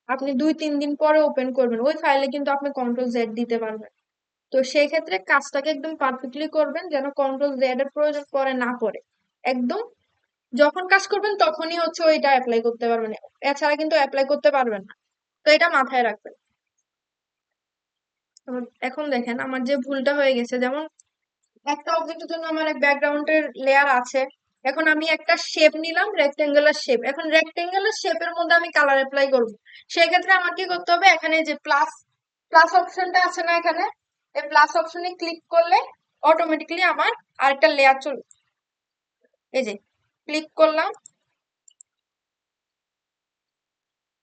আপনি 2-3 দিন পরে ওপেন করবেন, ওই ফাইলে কিন্তু আপনি কন্ট্রোল জেড দিতে পারবেন। তো সেই ক্ষেত্রে কাজটাকে একদম পারফেক্টলি করবেন যেন কন্ট্রোল জেড এর প্রয়োজন পরে না পড়ে, একদম যখন কাজ করবেন তখনই হচ্ছে ওইটা অ্যাপ্লাই করতে পারবেন, এছাড়া কিন্তু অ্যাপ্লাই করতে পারবেন না। তো এটা মাথায় রাখবেন। এখন দেখেন আমার যে ভুলটা হয়ে গেছে, যেমন একটা অবজেক্টের জন্য আমার এক ব্যাকগ্রাউন্ডের লেয়ার আছে, এখন আমি একটা শেপ নিলাম রেক্টেঙ্গুলার শেপ, এখন রেক্টেঙ্গুলার শেপের মধ্যে আমি কালার অ্যাপ্লাই করব। সেই ক্ষেত্রে আমার কি করতে হবে, এখানে যে প্লাস প্লাস অপশনটা আছে না, এখানে এই প্লাস অপশনে ক্লিক করলে অটোমেটিক্যালি আমার আরেকটা লেয়ার চলে, এই যে ক্লিক করলাম,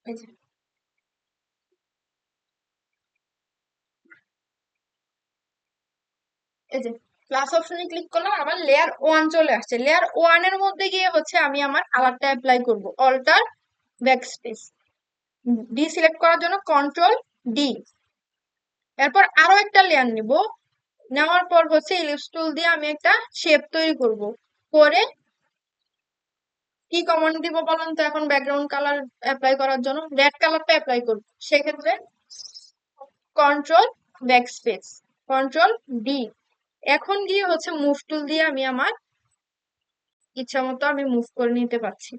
এই যে এই যে প্লাস অপশনে ক্লিক করলাম, আমার লেয়ার 1 চলে আসছে। লেয়ার 1 এর মধ্যে গিয়ে হচ্ছে আমি আমার কালারটা অ্যাপ্লাই করব, অল্টার ব্যাকস্পেস, ডি সিলেক্ট করার জন্য কন্ট্রোল ডি। এরপর আরো একটা লেয়ার নিব, নেওয়ার পর হচ্ছে ইলিপস টুল দিয়ে আমি একটা শেপ তৈরি করব, করে কি কমান্ড দিব বলেন তো, এখন ব্যাকগ্রাউন্ড কালার অ্যাপ্লাই করার জন্য রেড কালারটা অ্যাপ্লাই করব, সেক্ষেত্রে কন্ট্রোল ব্যাকস্পেস, কন্ট্রোল ডি। এখন গিয়ে হচ্ছে মুভ টুল দিয়ে আমি আমার ইচ্ছা মতো আমি মুভ করে নিতে পারছি,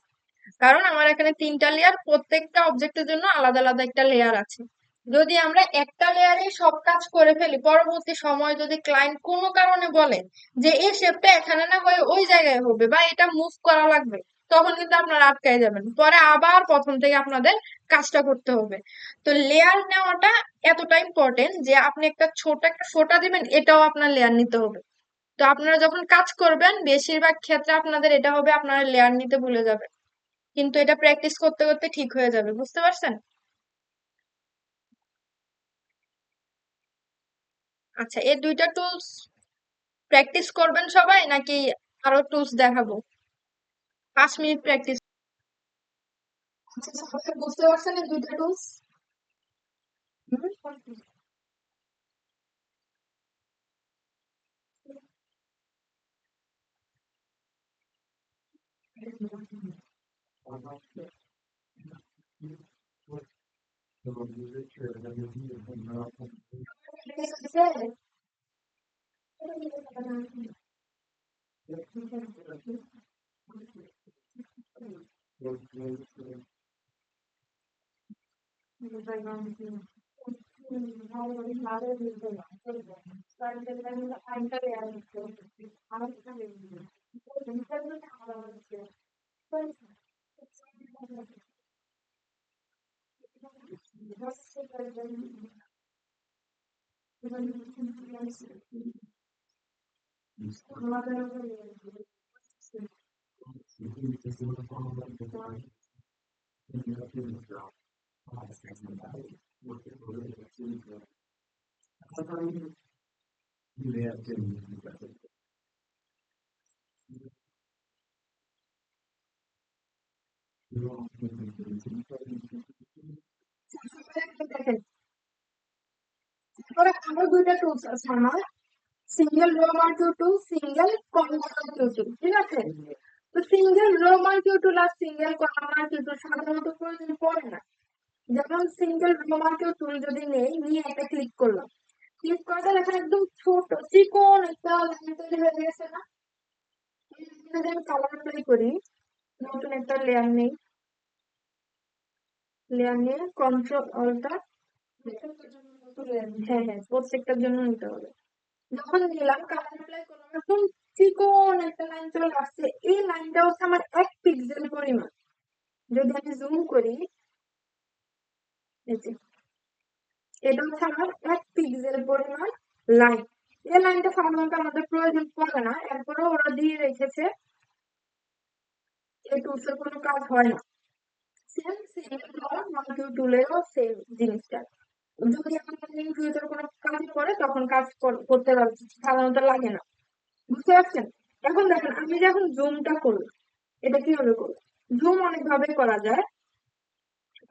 কারণ আমার এখানে তিনটা লেয়ার, প্রত্যেকটা অবজেক্টের জন্য আলাদা আলাদা একটা লেয়ার আছে। যদি আমরা একটা লেয়ারে সব কাজ করে ফেলি, পরবর্তী সময় যদি ক্লায়েন্ট কোনো কারণে বলে যে এই শেপটা এখানে না হয়ে ওই জায়গায় হবে বা এটা মুভ করা লাগবে, তখন কিন্তু আপনারা আটকায় যাবেন, পরে আবার প্রথম থেকে আপনাদের কাজটা করতে হবে। তো লেয়ার নেওয়াটা এতটা ইম্পর্টেন্ট যে আপনি একটা ছোট একটা ফোঁটা দিবেন, এটাও আপনার লেয়ার নিতে হবে। তো আপনারা যখন কাজ করবেন বেশিরভাগ ক্ষেত্রে আপনাদের এটা হবে, আপনারা লেয়ার নিতে ভুলে যাবেন, কিন্তু এটা প্র্যাকটিস করতে করতে ঠিক হয়ে যাবে, বুঝতে পারছেন? আচ্ছা, এই দুইটা টুলস প্র্যাকটিস করবেন সবাই, নাকি আরো টুলস দেখাবো? 5 মিনিট প্র্যাকটিস। আচ্ছা, সবাই বুঝতে পারছেন এই দুইটা টুলস? দেখেন, তারপরে আরো দুইটা টুলস আছে আমার, সিঙ্গেল রো মার্কিউ টুল, সিঙ্গেল কর্নার মার্কিউ টুল, ঠিক আছে? তো সিঙ্গেল রো মার্কিউ টুল আর সিঙ্গেল কর্নার মার্কিউ টুল সাধারণত প্রয়োজন পড়ে না। যেমন সিঙ্গেল রো মার্কিউ টুল যদি নেই, নিয়ে একটা ক্লিক করলাম, ক্লিক করাটা এখানে একদম ছোট চিকন একটা লাইন তৈরি হয়ে গেছে না? যদি আমি কালার অ্যাপ্লাই করি, নতুন একটা লেয়ার নেই, লেয়ার নিয়ে কন্ট্রোল অল্টার, হ্যাঁ হ্যাঁ, প্রত্যেকটার জন্য নিতে হবে। যখন নিলাম, কালার অ্যাপ্লাই করলাম, একদম চিকন একটা লাইন চলে আসছে। এই লাইনটা হচ্ছে আমার 1 পিক্সেল পরিমাণ। যদি আমি জুম করি, এই যে এটা হচ্ছে আমার 1 পিক্সেল পরিমাণ লাইন। এই লাইনটা সাধারণত আমাদের প্রয়োজন পড়ে না, এরপরেও ওরা দিয়ে রেখেছে, এই টুলসের কোনো কাজ হয় না। সেম সিঙ্গেল মাল্টিপ্ল টুলেরও সেম জিনিসটা, যদি আমাদের ইন ফিউচার কোনো কাজ পড়ে তখন কাজ করতে পারছি, সাধারণত লাগে না, বুঝতে পারছেন? এখন দেখেন, আমি যখন জুমটা করলাম, এটা কিভাবে করবো? জুম অনেক ভাবে করা যায়।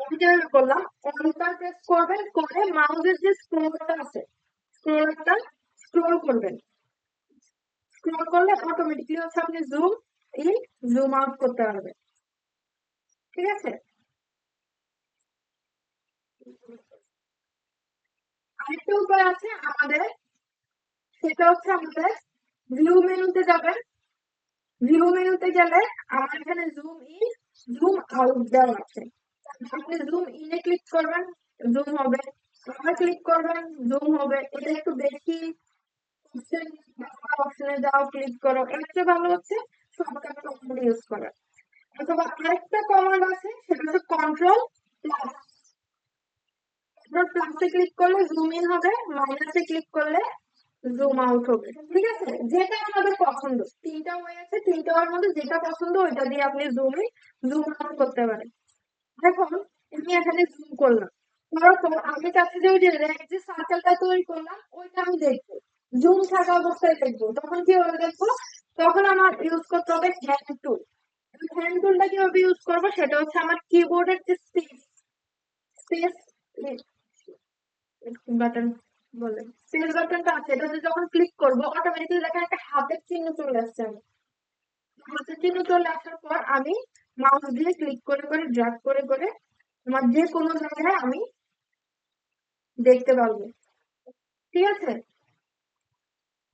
আমি যেভাবে করলাম, অল্টার প্রেস করবেন, করে মাউসের যে স্ক্রোলটা আছে, স্ক্রোলারটা স্ক্রোল করবেন। স্ক্রল করলে অটোমেটিকলি হচ্ছে আপনি জুম ইন জুম আউট করতে পারবেন, ঠিক আছে? আরেকটা উপায় আছে আমাদের, সেটা হচ্ছে আমাদের ভিউ মেনুতে যাবেন। ভিউ মেনুতে গেলে আমার এখানে জুম ইন জুম আউট দেওয়া আছে। আপনি জুম ইনে ক্লিক করবেন, জুম হবে, আবার ক্লিক করবেন, জুম হবে। এটা একটু বেশি অপশন, অপশনে যাও, ক্লিক করো, এর চেয়ে ভালো হচ্ছে শর্টকাট কমান্ড ইউজ করা। অথবা আরেকটা কমান্ড আছে, সেটা হচ্ছে কন্ট্রোল প্লাস। কন্ট্রোল প্লাসে ক্লিক করলে জুম ইন হবে, মাইনাসে ক্লিক করলে জুম আউট হবে, ঠিক আছে? যেটা আমাদের পছন্দ, তিনটা ওয়ে আছে, তিনটা ওয়ের মধ্যে যেটা পছন্দ ওইটা দিয়ে আপনি জুম ইন জুম আউট করতে পারেন। এখন আমি এখানে জুম করলাম, করার পর আমি চাচ্ছি যে ওই যে রেড যে সার্কেলটা তৈরি করলাম ওইটা আমি দেখবো, জুম থাকা অবস্থায় দেখবো, তখন কিভাবে দেখবো? তখন আমার ইউজ করতে হবে হ্যান্ড টুল। হ্যান্ড টুলটা কিভাবে ইউজ করবো, সেটা হচ্ছে আমার কিবোর্ডের যে স্পেস স্পেস বাটন বলে, স্পেস বাটনটা আছে, এটাতে যখন ক্লিক করবো অটোমেটিক্যালি দেখেন একটা হাতের চিহ্ন চলে আসছে। আমি হাতের চিহ্ন চলে আসার পর আমি মাউস দিয়ে ক্লিক করে করে ড্র্যাগ করে করে আমার যে কোনো জায়গায় আমি দেখতে পারবো, ঠিক আছে?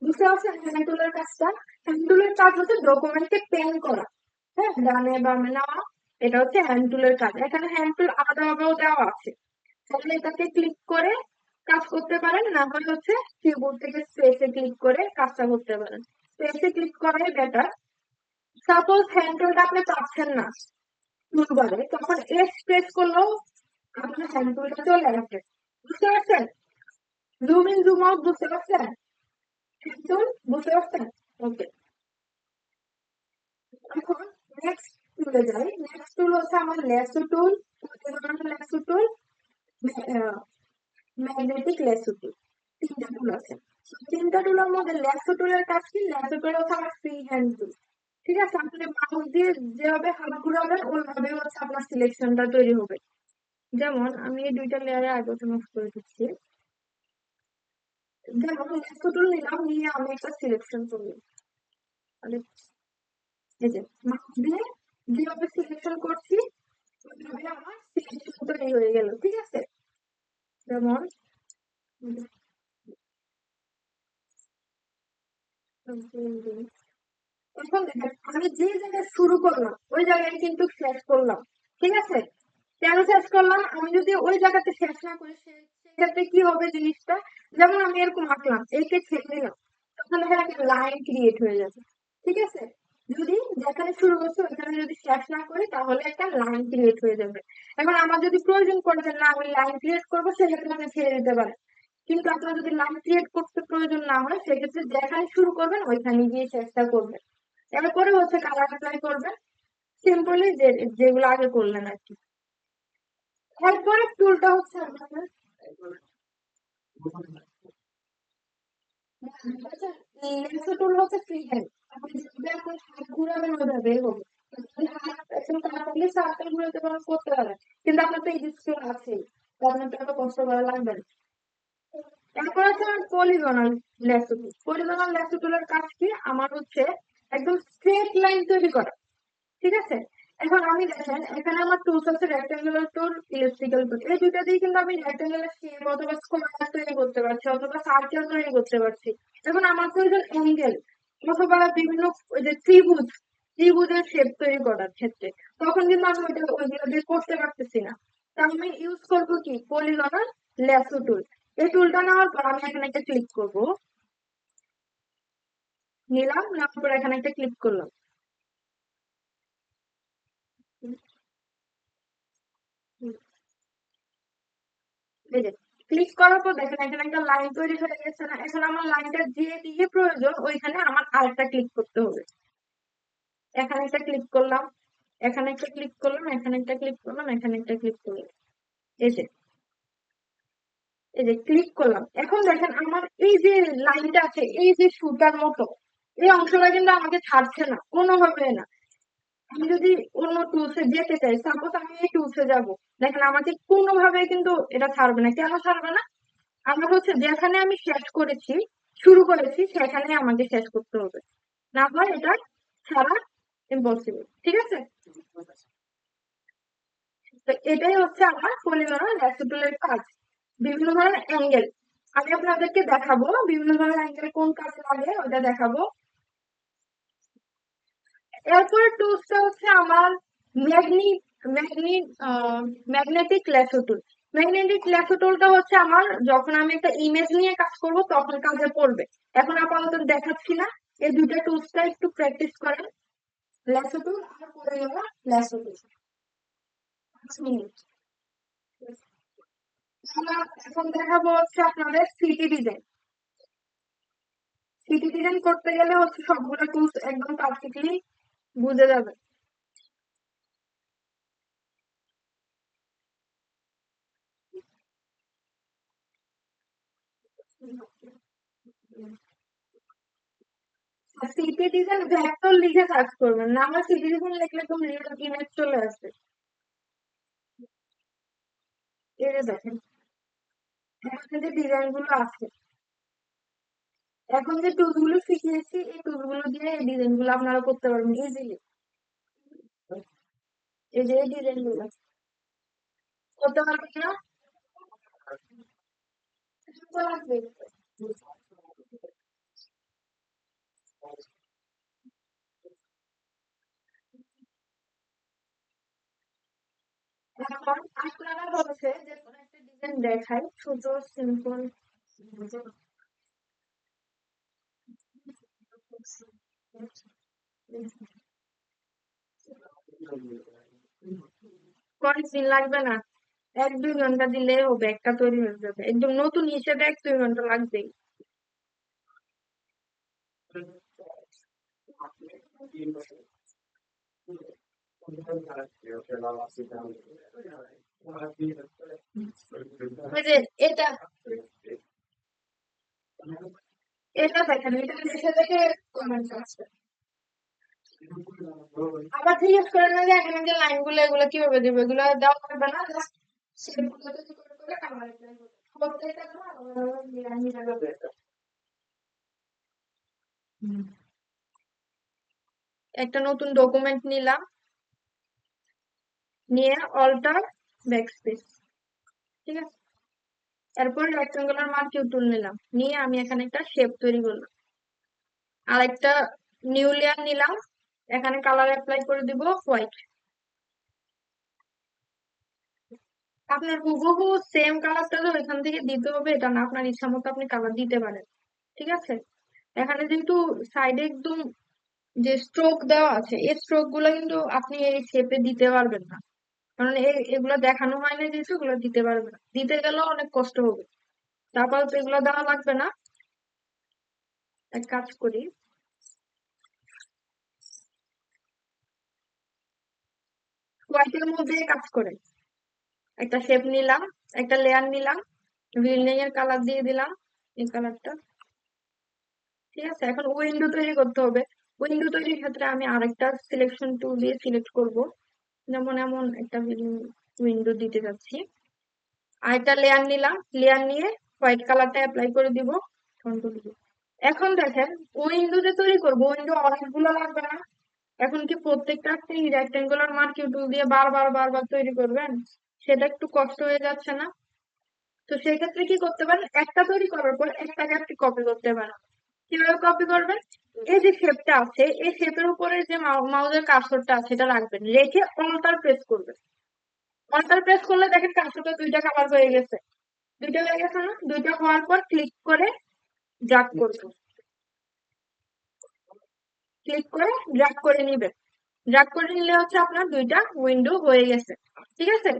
বুঝতে পারছেন হ্যান্ড টুলের কাজটা? হ্যান্ড টুলের কাজ হচ্ছে ডকুমেন্টকে পেন করা, হ্যাঁ, ডানে বামে নেওয়া, এটা হচ্ছে হ্যান্ড টুলের কাজ। এখানে হ্যান্ড টুল আলাদাভাবেও দেওয়া আছে, তাহলে এটাকে ক্লিক করে কাজ করতে পারেন, না হয় হচ্ছে কিবোর্ড থেকে স্পেসে ক্লিক করে কাজটা করতে পারেন। স্পেসে ক্লিক করাই বেটার। সাপোজ হ্যান্ড টুলটা আপনি পাচ্ছেন না টুলবারে, তখন এস প্রেস করলেও আপনার হ্যান্ড টুলটা চলে আসবে। বুঝতে পারছেন? জুম ইন জুম আউট বুঝতে পারছেন? হ্যান্ড টুল বুঝতে পারছেন? ওকে। এখন নেক্সট টুলে যাই। নেক্সট টুল হচ্ছে আমার ল্যাসো টুল, ল্যাসো টুল, ম্যাগনেটিক ল্যাসো টুল। তিনটা টুল আছে। So, তিনটা টুলের মধ্যে ল্যাসো টুলের কাজ কি? ল্যাসো টুল হচ্ছে আমার ফ্রি হ্যান্ড টুল। ঠিক আছে, আপনি মাউস দিয়ে যেভাবে হাত ঘুরাবেন ওইভাবে হচ্ছে আপনার সিলেকশনটা তৈরি হবে। যেমন আমি এই দুইটা লেয়ারে আগে মুভ করে দিচ্ছি। যেমন ল্যাসো টুল নিলাম, নিয়ে আমি একটা সিলেকশন করলাম। মানে এই যে মাউস দিয়ে যেভাবে সিলেকশন করছি ওইভাবে আমার সিলেকশন তৈরি হয়ে গেল। ঠিক আছে, যেমন এখন দেখেন আমি যে জায়গায় শুরু করলাম ওই জায়গায় কিন্তু শেষ করলাম। ঠিক আছে, কেন শেষ করলাম? আমি যদি ওই জায়গাতে শেষ না করি সেক্ষেত্রে কি হবে জিনিসটা? যেমন আমি এরকম আঁকলাম, একে ছেড়ে দিলাম, তখন দেখেন একটা লাইন ক্রিয়েট হয়ে যাবে। ঠিক আছে, যদি যেখানে শুরু করছি ওইখানে যদি শেষ না করি তাহলে একটা লাইন ক্রিয়েট হয়ে যাবে। এখন আমার যদি প্রয়োজন পড়ে যে না আমি লাইন ক্রিয়েট করবো, সেক্ষেত্রে আপনি ছেড়ে দিতে পারেন। কিন্তু আপনার যদি লাইন ক্রিয়েট করতে প্রয়োজন না হয় সেক্ষেত্রে যেখানে শুরু করবেন ওইখানে গিয়ে চেষ্টা করবেন। এরপরে হচ্ছে কালার অ্যাপ্লাই করবেন, সিম্পলি যেগুলো আগে করলেন আর কি। এরপরে টুলটা হচ্ছে আমাদের লেন্স টুল হচ্ছে ফ্রি হ্যান্ড। আপনি যেভাবে আপনার হাত ঘুরাবেন ওইভাবে হবে। আপনি হাত একদম তাড়াতাড়ি সার্কেল ঘুরাতে পারেন, করতে পারেন, কিন্তু আপনার তো এই স্কিল আছেই, তো আপনার তো এত কষ্ট করা লাগবে না। এরপর আছে আমার পলিগনাল লেসো টুল। পলিগনাল লেসো টুলের কাজ কি? আমার হচ্ছে একদম স্ট্রেট লাইন তৈরি করা। ঠিক আছে, এখন আমি দেখেন এখানে আমার টুলস আছে রেক্টাঙ্গুলার টুল, ইলেকট্রিক্যাল টুল। এই দুইটা দিয়ে কিন্তু আমি রেক্টাঙ্গুলার শেপ অথবা স্কোয়ার তৈরি করতে পারছি অথবা সার্কেল তৈরি করতে পারছি। এখন আমার প্রয়োজন অ্যাঙ্গেল অথবা বিভিন্ন ওই যে ত্রিভুজের শেপ তৈরি করার ক্ষেত্রে, তখন কিন্তু আমি ওইগুলো দিয়ে করতে পারতেছি না। তা আমি ইউজ করবো কি? পলিগনাল ল্যাসো টুল। এই টুলটা নেওয়ার পর আমি এখানে একটা ক্লিক করবো, নিলাম, নেওয়ার পর এখানে একটা ক্লিক করলাম। এই যে ক্লিক করার পর দেখেন এখানে একটা লাইন তৈরি হয়ে গেছে না? এখন আমার লাইনটা যে দিকে প্রয়োজন ওইখানে আমার আরেকটা ক্লিক করতে হবে। এখানে একটা ক্লিক করলাম, এখানে একটা ক্লিক করলাম, এখানে একটা ক্লিক করলাম, এখানে একটা ক্লিক করলাম। এই যে এই যে ক্লিক করলাম, এখন দেখেন আমার এই যে লাইনটা আছে এই যে সুতার মতো, এই অংশটা কিন্তু আমাকে ছাড়ছে না কোনোভাবে না। আমি যদি অন্য টুলসে যেতে চাই, সাপোজ আমি এই টুলসে যাব, দেখেন আমাকে কোনোভাবে কিন্তু এটা ছাড়বে না। কেন ছাড়বে না? আমার হচ্ছে যেখানে আমি শেষ করেছি, শুরু করেছি সেখানে আমাকে শেষ করতে হবে, না হয় এটা ছাড়া ইম্পসিবল। ঠিক আছে, তো এটাই হচ্ছে আমার পলিগনাল ল্যাসো কাজ। বিভিন্ন ধরনের অ্যাঙ্গেল আমি আপনাদেরকে দেখাবো, বিভিন্ন ধরনের অ্যাঙ্গেল কোন কাজে লাগে ওটা দেখাবো। এরপরে টুলসটা হচ্ছে আমার ম্যাগনেট ম্যাগনেট ম্যাগনেটিক ল্যাসো টুল। ম্যাগনেটিক ল্যাসো টুলটা হচ্ছে আমার যখন আমি একটা ইমেজ নিয়ে কাজ করব তখন কাজে পড়বে। এখন আপাতত দেখাচ্ছি না, এই দুইটা টুলসটা একটু প্র্যাকটিস করেন, ল্যাসো টুল আর পলিগনাল ল্যাসো টুল। 5 মিনিট। আমরা এখন দেখাবো হচ্ছে আপনাদের সিটি ডিজাইন। সিটি ডিজাইন করতে গেলে হচ্ছে সবগুলো টুলস একদম পারফেক্টলি বুঝে যাবে। সিটি ডিজাইন ভেক্টর লিখে সার্চ করবেন, না আমার সিটি ডিজাইন লিখলে তো ইমেজ চলে আসবে। এই যে দেখেন এখানে যে ডিজাইন গুলো আছে, এখন যে টুলস গুলো শিখিয়েছি এই টুলস গুলো দিয়ে এই ডিজাইন গুলো আপনারা করতে পারবেন ইজিলি। এই যে এই ডিজাইন গুলো করতে পারবেন না? তো লাগবে। এখন আপনারা হচ্ছে যে কোনো একটা দেখাই ছোট সিম্পল। কয়েকদিন লাগবে না, 1-2 ঘন্টা দিলে হবে, একটা তৈরি হয়ে যাবে একদম নতুন হিসেবে, 1-2 ঘন্টা লাগবেই। ওই যে এটা এটা দেখেন, এটা দেখে দেখে কমেন্ট আসবে। আবার জিজ্ঞেস করে না যে এখানে যে লাইন গুলো এগুলো কিভাবে দিবে, এগুলো দেওয়া লাগবে না, জাস্ট সেগুলো তৈরি করে করে কালার প্রত্যেকটা না আলাদা আলাদা ডিজাইন হিসেবে। হুম। একটা নতুন ডকুমেন্ট নিলাম, নিয়ে অল্টার ব্যাকস্পেস, ঠিক আছে। এরপর রেক্টেঙ্গুলার মার্কিং টুল নিলাম, নিয়ে আমি এখানে একটা শেপ তৈরি করলাম। আর একটা নিউ লেয়ার নিলাম, এখানে কালার অ্যাপ্লাই করে দিব হোয়াইট। আপনার হুবহু সেম কালারটা তো এখান থেকে দিতে হবে এটা না, আপনার ইচ্ছা মতো আপনি কালার দিতে পারেন, ঠিক আছে। এখানে যেহেতু সাইডে একদম যে স্ট্রোক দেওয়া আছে, এই স্ট্রোক গুলো কিন্তু আপনি এই শেপে দিতে পারবেন না, কারণ এগুলো দেখানো হয় না, যেহেতু এগুলো দিতে পারবে না, দিতে গেলেও অনেক কষ্ট হবে। তারপর তো এগুলো দেওয়া লাগবে না। এক কাজ করি, হোয়াইটের মধ্যে কাজ করে একটা শেপ নিলাম, একটা লেয়ার নিলাম, বিল্ডিং এর কালার দিয়ে দিলাম, এই কালারটা, ঠিক আছে। এখন উইন্ডো তৈরি করতে হবে। উইন্ডো তৈরির ক্ষেত্রে আমি আরেকটা সিলেকশন টুল দিয়ে সিলেক্ট করব, যেমন এমন একটা উইন্ডো দিতে যাচ্ছি। আরেকটা লেয়ার নিলাম, লেয়ার নিয়ে হোয়াইট কালারটা অ্যাপ্লাই করে দিব, কন্ট্রোল দিব। এখন দেখেন উইন্ডো যে তৈরি করবো, উইন্ডো অনেকগুলো লাগবে না। এখন কি প্রত্যেকটা রেক্টেঙ্গুলার মার্কিং টুল দিয়ে বারবার বারবার তৈরি করবেন? সেটা একটু কষ্ট হয়ে যাচ্ছে না? তো সেই ক্ষেত্রে কি করতে পারেন, একটা তৈরি করার পর একটাকে আপনি কপি করতে পারেন। কিভাবে কপি করবেন? এই যে শেপটা আছে, এই শেপের উপরে যে মাউসের কার্সরটা আছে এটা রাখবেন, রেখে অল্টার প্রেস করবেন। অল্টার প্রেস করলে দেখেন কার্সরটা দুইটা কালার হয়ে গেছে, দুইটা হয়ে গেছে না? দুইটা হওয়ার পর ক্লিক করে ড্র্যাগ করবেন, ক্লিক করে ড্র্যাগ করে নিবেন। ড্র্যাগ করে নিলে হচ্ছে আপনার দুইটা উইন্ডো হয়ে গেছে, ঠিক আছে।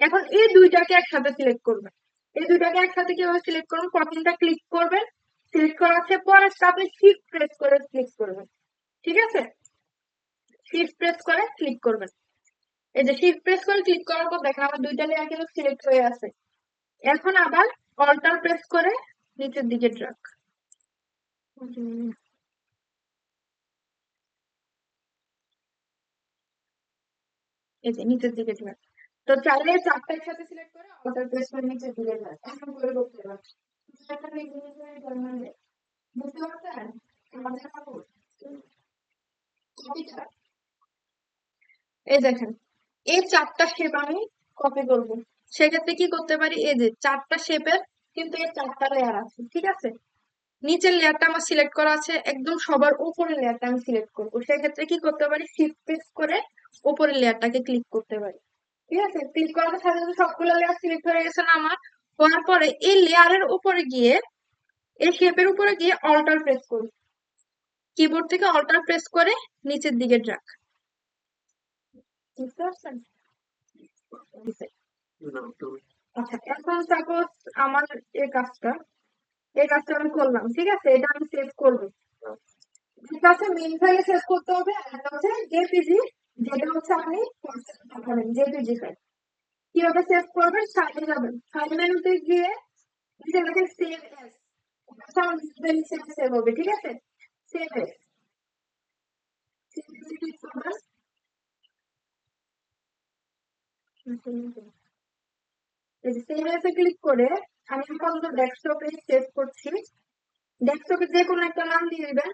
এখন এই দুইটাকে একসাথে সিলেক্ট করবেন। এই দুইটাকে একসাথে কিভাবে সিলেক্ট করবেন, প্রথমটা ক্লিক করবেন, সিলেক্ট করা আছে, পরেরটা আপনি শিফট প্রেস করে ক্লিক করবেন, ঠিক আছে। শিফট প্রেস করে ক্লিক করবেন। এই যে শিফট প্রেস করে ক্লিক করার পর দেখেন আমার দুইটা লেয়ার কিন্তু সিলেক্ট হয়ে আছে। এখন আবার অল্টার প্রেস করে নিচের দিকে ড্রাগ, এই যে নিচের দিকে ড্রাগ। তো চাইলে চারটা একসাথে সিলেক্ট করে অল্টার প্রেস করে নিচের দিকে ড্রাগ, এখন করে করতে পারবেন। বুঝতে পারছেন আমাদের কপিটা? এই দেখেন এই চারটা শেপ আমি কপি করব। সেক্ষেত্রে কি করতে পারি, এই যে চারটা শেপের কিন্তু এই চারটা লেয়ার আছে, ঠিক আছে। নিচের লেয়ারটা আমার সিলেক্ট করা আছে, একদম সবার উপরের লেয়ারটা আমি সিলেক্ট করবো। সেক্ষেত্রে কি করতে পারি, শিফট প্রেস করে উপরের লেয়ারটাকে ক্লিক করতে পারি, ঠিক আছে। ক্লিক করার সাথে সাথে সবগুলো লেয়ার সিলেক্ট হয়ে গেছে না আমার? হওয়ার পরে এই লেয়ারের উপরে গিয়ে, এই শেপের উপরে গিয়ে অল্টার প্রেস করব, কিবোর্ড থেকে অল্টার প্রেস করে নিচের দিকে ড্রাগ, বুঝতে পারছেন? আচ্ছা, এখন সাপোজ আমার এই কাজটা, এই কাজটা আমি করলাম, ঠিক আছে। এটা আমি সেভ করবো, এটা হচ্ছে মেইন ফাইলে সেভ করতে হবে, আর এটা হচ্ছে জেপিজি, যেটা হচ্ছে আপনি পাঠাবেন জেপিজি ফাইল। কিভাবে সেভ করবেন, সাইডে যাবেন, ফাইল মেনুতে গিয়ে নিচে দেখেন সেভ এস, সেভ হবে, ঠিক আছে। সেভ এস, ক্লিক করবেন। এই যে সেভ এসে ক্লিক করে আমি আপাতত ডেস্কটপে সেভ করছি। ডেস্কটপে যে কোনো একটা নাম দিয়ে দিবেন,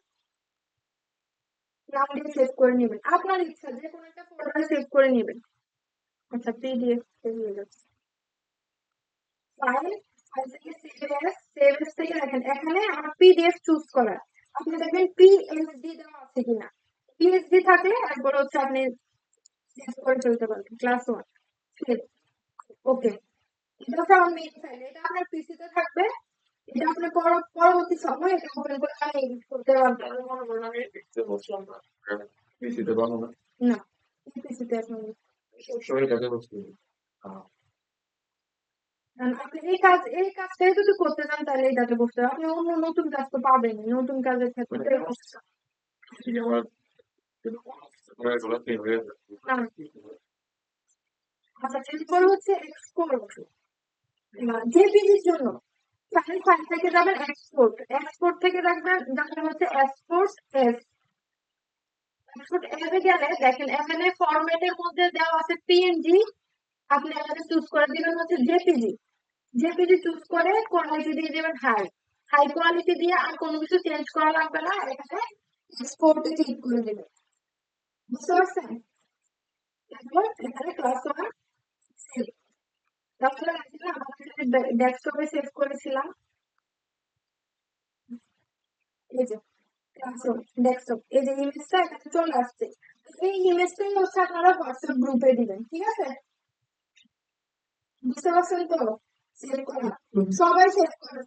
নাম দিয়ে সেভ করে নেবেন, আপনার ইচ্ছা যে কোনো একটা ফোল্ডারে সেভ করে নেবেন। আচ্ছা, পিডিএফ সেভ হয়ে যাচ্ছে। ফাইল, ফাইল থেকে সেভ এস থেকে দেখেন এখানে আমার পিডিএফ চুজ করা, আপনি দেখবেন পিএসডি দেওয়া আছে কিনা। পিএসডি থাকলে একবার হচ্ছে আপনি সেভ করে ফেলতে পারবেন, ক্লাস 1 সেভ, ওকে। এটা হচ্ছে আমার মেইন ফাইল, এটা আপনার পিসিতে থাকবে। এটা আপনি পরবর্তী সময় এটা ওপেন করে আমি এডিট করতে পারবেন। আমি মনে করেন আমি দেখতে বসলাম না, পিসিতে পাবো না, না, পিসিতে আপনি সবসময় এটাকে বসতে হবে। কারণ আপনি এই কাজটাই যদি করতে চান তাহলে এটাতে বসতে হবে। আপনি অন্য নতুন কাজ তো পাবেনই, নতুন কাজের ক্ষেত্রে মানে ঠিক আমার কিন্তু এগুলো সেভ হয়ে যাচ্ছে। আচ্ছা, এরপর হচ্ছে এক্সপোর্ট। জেপিজির জন্য ফাইল ফাইল থেকে যাবেন এক্সপোর্ট, এক্সপোর্ট থেকে যাবেন হচ্ছে এক্সপোর্ট এস। এক্সপোর্ট এসে গেলে দেখেন এখানে ফরম্যাটের মধ্যে দেওয়া আছে পিএনজি, আপনি এখানে চুজ করে দিবেন হচ্ছে জেপিজি। জেপিজি চুজ করে কোয়ালিটি দিয়ে দিবেন হাই, হাই কোয়ালিটি দিয়ে আর কোনো কিছু চেঞ্জ করা লাগবে না, এখানে এক্সপোর্টে ক্লিক করে দিবেন। বুঝতে পারছেন? তারপর এখানে ক্লাস ওয়ান সেভ, তারপরে আমরা ডেস্কটপে সেভ করেছিলাম, এই যে ক্লাস ওয়ান ডেস্কটপ, এই যে ইমেজটা এখানে চলে আসছে। এই ইমেজটাই হচ্ছে আপনারা হোয়াটসঅ্যাপ গ্রুপে দিবেন, ঠিক আছে? বুঝতে পারছেন তো? সেভ করা সবাই সেভ করে,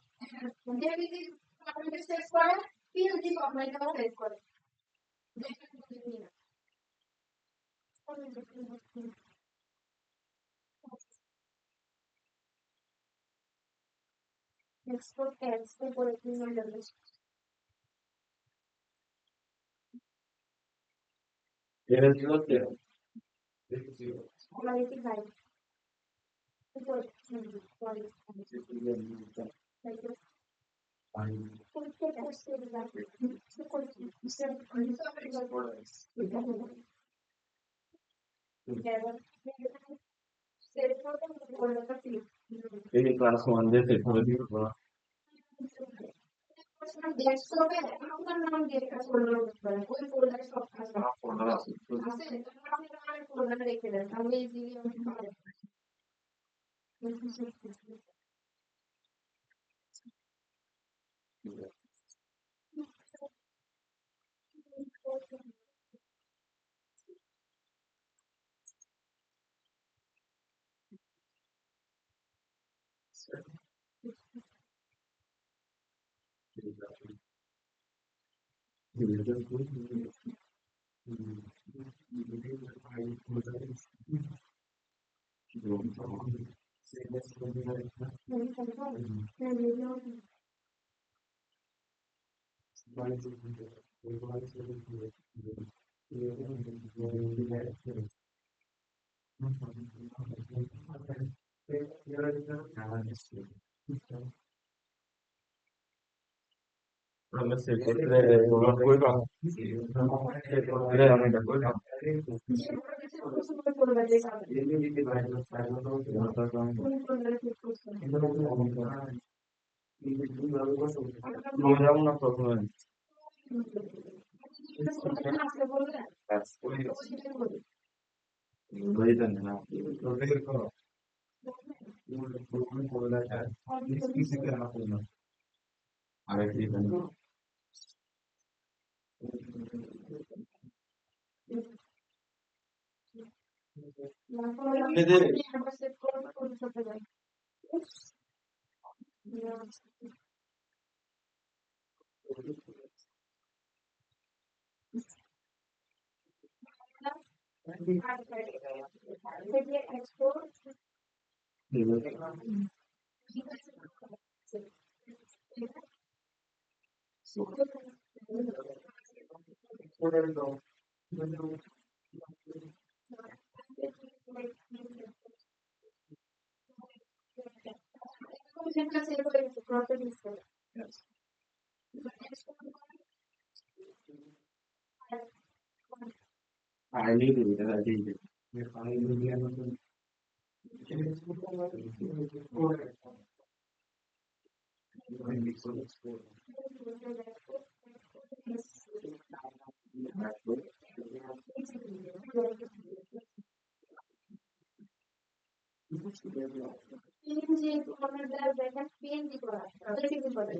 জেপিজি ফরম্যাটে সেভ করে, পিএনজি ফরম্যাটেও সেভ করে। Export ads উপরে নিয়ে যাবে, এটা কি হচ্ছে? দেখছি কোয়ালিটি হাই উপরে এই ক্লাস ওয়ান দিয়ে সেভ করে দিব। ডেস্কটপে আপনার নাম দিয়ে কাজ করলে ওই ফোল্ডারে সব কাজ ফোল্ডার আছে। আছে, আপনি আমার ফোল্ডারে রেখে দেন, আমি ইজিলি আমি পাবো। আমরা সেভ করতে ব্যবহার করি না। আমি এটা করি না। যেমন না প্রথমে বুঝলেন না আরেকটি I need to do that. I did it. PNG format দ্বারা দেখেন পিএনজি করা, পিএনজি করা।